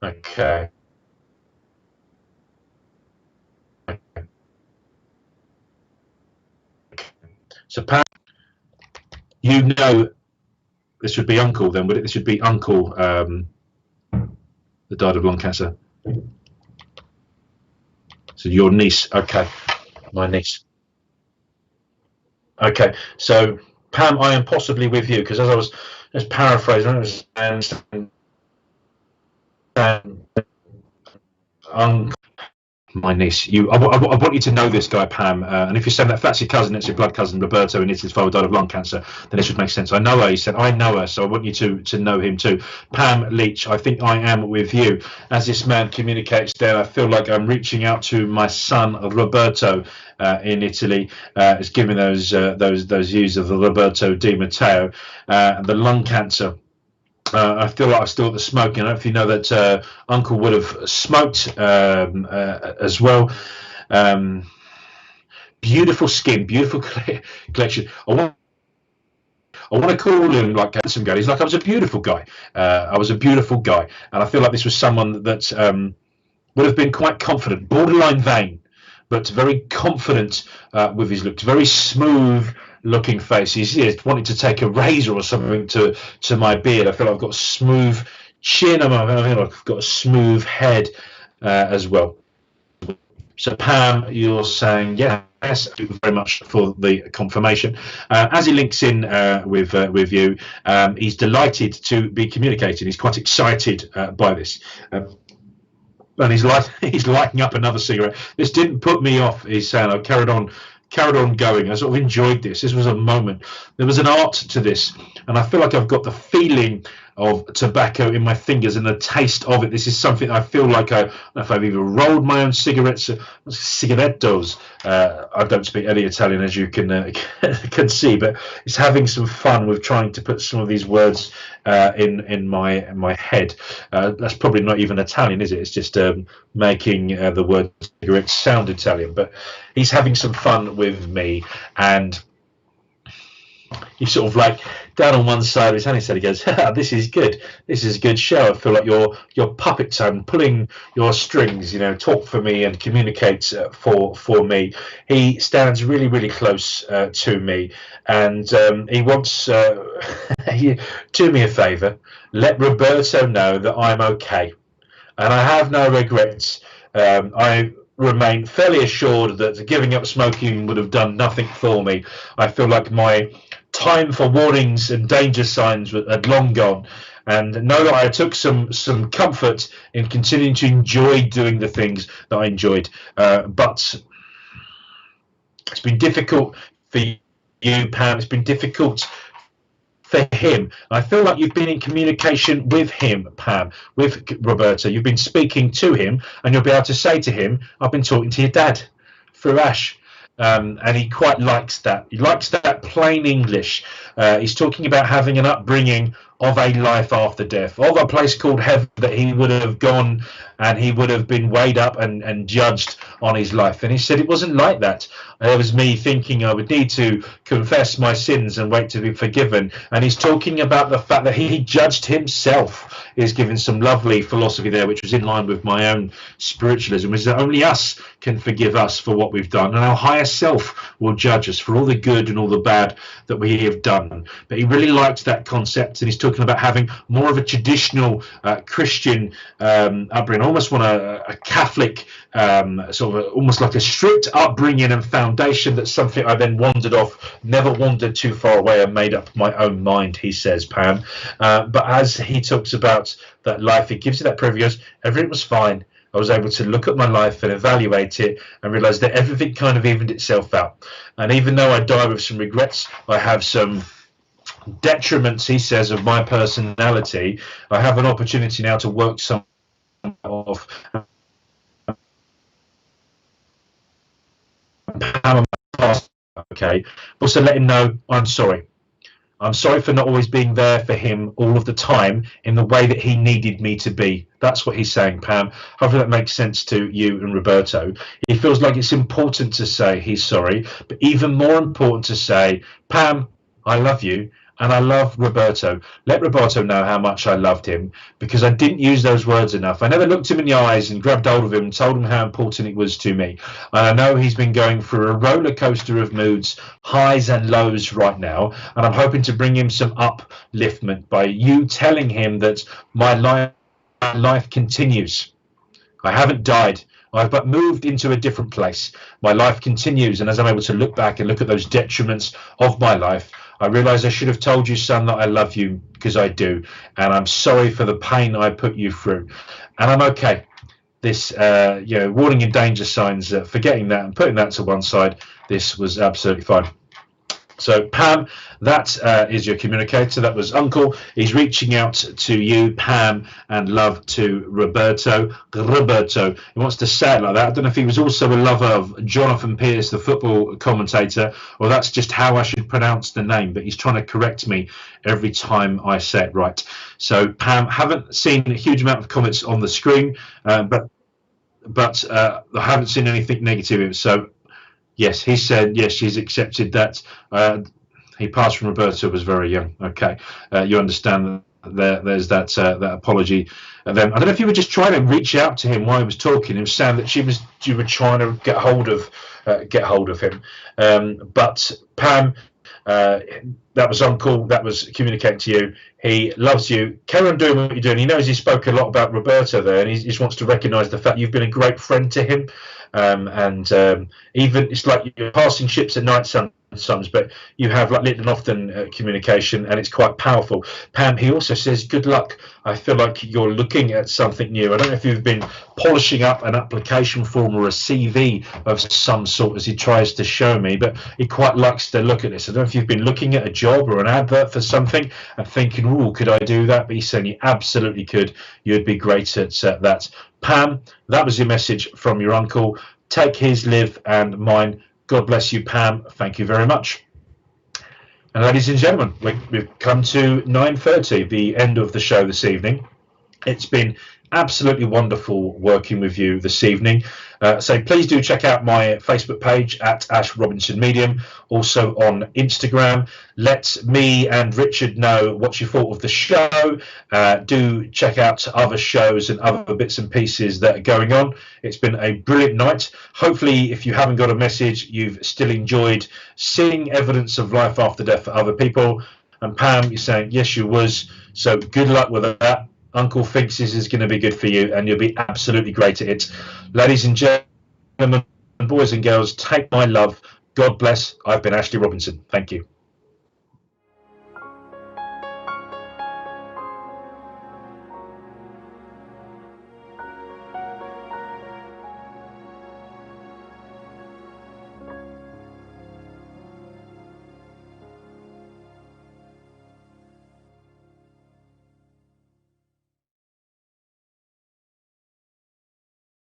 Okay. So, Pam, you know, this would be Uncle then, would it? This would be Uncle that died of lung cancer. So your niece, okay, my niece. Okay, so Pam, I am possibly with you because as I was just paraphrasing, My niece, I want you to know this guy, Pam. And if you're saying that that's your cousin, it's your blood cousin, Roberto, and it's his father died of lung cancer, then it should make sense. I know her. He said, I know her, so I want you to know him too. Pam Leach, I think I am with you. As this man communicates there, I feel like I'm reaching out to my son, Roberto, in Italy. Is giving those views of the Roberto Di Matteo, the lung cancer. I feel like I'm still at the smoking. I don't know if you know that Uncle would have smoked as well. Beautiful skin, beautiful collection. I want to call him like handsome guy. He's like, I was a beautiful guy. I was a beautiful guy. And I feel like this was someone that would have been quite confident, borderline vain, but very confident with his looks, very smooth looking face. He's wanting to take a razor or something to my beard. I feel like I've got a smooth chin. I feel like I've got a smooth head as well. So Pam, you're saying yes. Thank you very much for the confirmation. As he links in with you, he's delighted to be communicating. He's quite excited by this. And he's lighting up another cigarette. This didn't put me off. He's saying I carried on going. I sort of enjoyed this. This was a moment. There was an art to this, and I feel like I've got the feeling of tobacco in my fingers and the taste of it. This is something I feel like I don't know if I've even rolled my own cigarettos. I don't speak any Italian, as you can see, but it's having some fun with trying to put some of these words in my head. That's probably not even Italian, is it? It's just making the word cigarette sound Italian. But he's having some fun with me, and he's sort of like down on one side of his hand. He said, he goes, this is good. This is a good show. I feel like your puppet son pulling your strings, talk for me and communicate for me. He stands really, really close to me, and he wants do me a favor. Let Roberto know that I'm okay, and I have no regrets. I remain fairly assured that giving up smoking would have done nothing for me. I feel like my time for warnings and danger signs had long gone, and know that I took some comfort in continuing to enjoy doing the things that I enjoyed. But it's been difficult for you, Pam. It's been difficult for him. I feel like you've been in communication with him, Pam, with Roberto. You've been speaking to him, and you'll be able to say to him, I've been talking to your dad through Ash. And he quite likes that. He likes that plain English. He's talking about having an upbringing of a life after death, of a place called heaven that he would have gone, and he would have been weighed up and judged on his life. And he said it wasn't like that. It was me thinking I would need to confess my sins and wait to be forgiven. And he's talking about the fact that he judged himself. He's given some lovely philosophy there, which was in line with my own spiritualism, is that only us can forgive us for what we've done, and our higher self will judge us for all the good and all the bad that we have done. But he really liked that concept, and he's talking about having more of a traditional Christian upbringing. I almost want a Catholic sort of almost like a strict upbringing and foundation. That's something I then wandered off, never wandered too far away, and made up my own mind, he says, Pam. But as he talks about that life, he gives you that proof. He goes, everything was fine. I was able to look at my life and evaluate it and realize that everything kind of evened itself out. And even though I die with some regrets, I have some detriments, he says, of my personality. I have an opportunity now to work some off. Okay, also let him know I'm sorry. I'm sorry for not always being there for him all of the time in the way that he needed me to be. That's what he's saying, Pam. Hopefully that makes sense to you and Roberto. He feels like it's important to say he's sorry, but even more important to say, Pam, I love you. And I love Roberto. Let Roberto know how much I loved him, because I didn't use those words enough. I never looked him in the eyes and grabbed hold of him and told him how important it was to me. And I know he's been going through a roller coaster of moods, highs and lows right now. And I'm hoping to bring him some upliftment by you telling him that my life continues. I haven't died. I've but moved into a different place. My life continues, and as I'm able to look back and look at those detriments of my life, I realise I should have told you, son, that I love you, because I do, and I'm sorry for the pain I put you through, and I'm okay. This, warning and danger signs, forgetting that and putting that to one side, this was absolutely fine. So Pam, that is your communicator. That was Uncle. He's reaching out to you, Pam, and love to Roberto. He wants to say it like that. I don't know if he was also a lover of Jonathan Pearce, the football commentator, or that's just how I should pronounce the name, but he's trying to correct me every time I say it right. So Pam, haven't seen a huge amount of comments on the screen, but I haven't seen anything negative. So yes, he said yes, she's accepted that. He passed from Roberta was very young. Okay, you understand that there's that that apology. And then I don't know if you were just trying to reach out to him while he was talking. He was saying that you were trying to get hold of him. But Pam, that was Uncle. That was communicating to you. He loves you. Carry on doing what you're doing. He knows he spoke a lot about Roberta there, and he just wants to recognise the fact you've been a great friend to him. Even it's like you're passing ships at night sometimes, but you have like little and often communication, and it's quite powerful. Pam, he also says good luck. I feel like you're looking at something new. I don't know if you've been polishing up an application form or a CV of some sort, as he tries to show me, but he quite likes to look at this. I don't know if you've been looking at a job or an advert for something and thinking, oh, could I do that? But he's saying you absolutely could. You'd be great at that. Pam, that was your message from your uncle. Take his, live, and mine. God bless you, Pam. Thank you very much. And ladies and gentlemen, we've come to 9:30, the end of the show this evening. It's been absolutely wonderful working with you this evening. So please do check out my Facebook page at Ash Robinson Medium, also on Instagram. Let me and Richard know what you thought of the show. Do check out other shows and other bits and pieces that are going on. It's been a brilliant night. Hopefully, if you haven't got a message, you've still enjoyed seeing evidence of life after death for other people. And Pam, you're saying, yes, you was. So good luck with that. Uncle thinks this is going to be good for you, and you'll be absolutely great at it. Ladies and gentlemen, boys and girls, take my love. God bless. I've been Ashley Robinson. Thank you.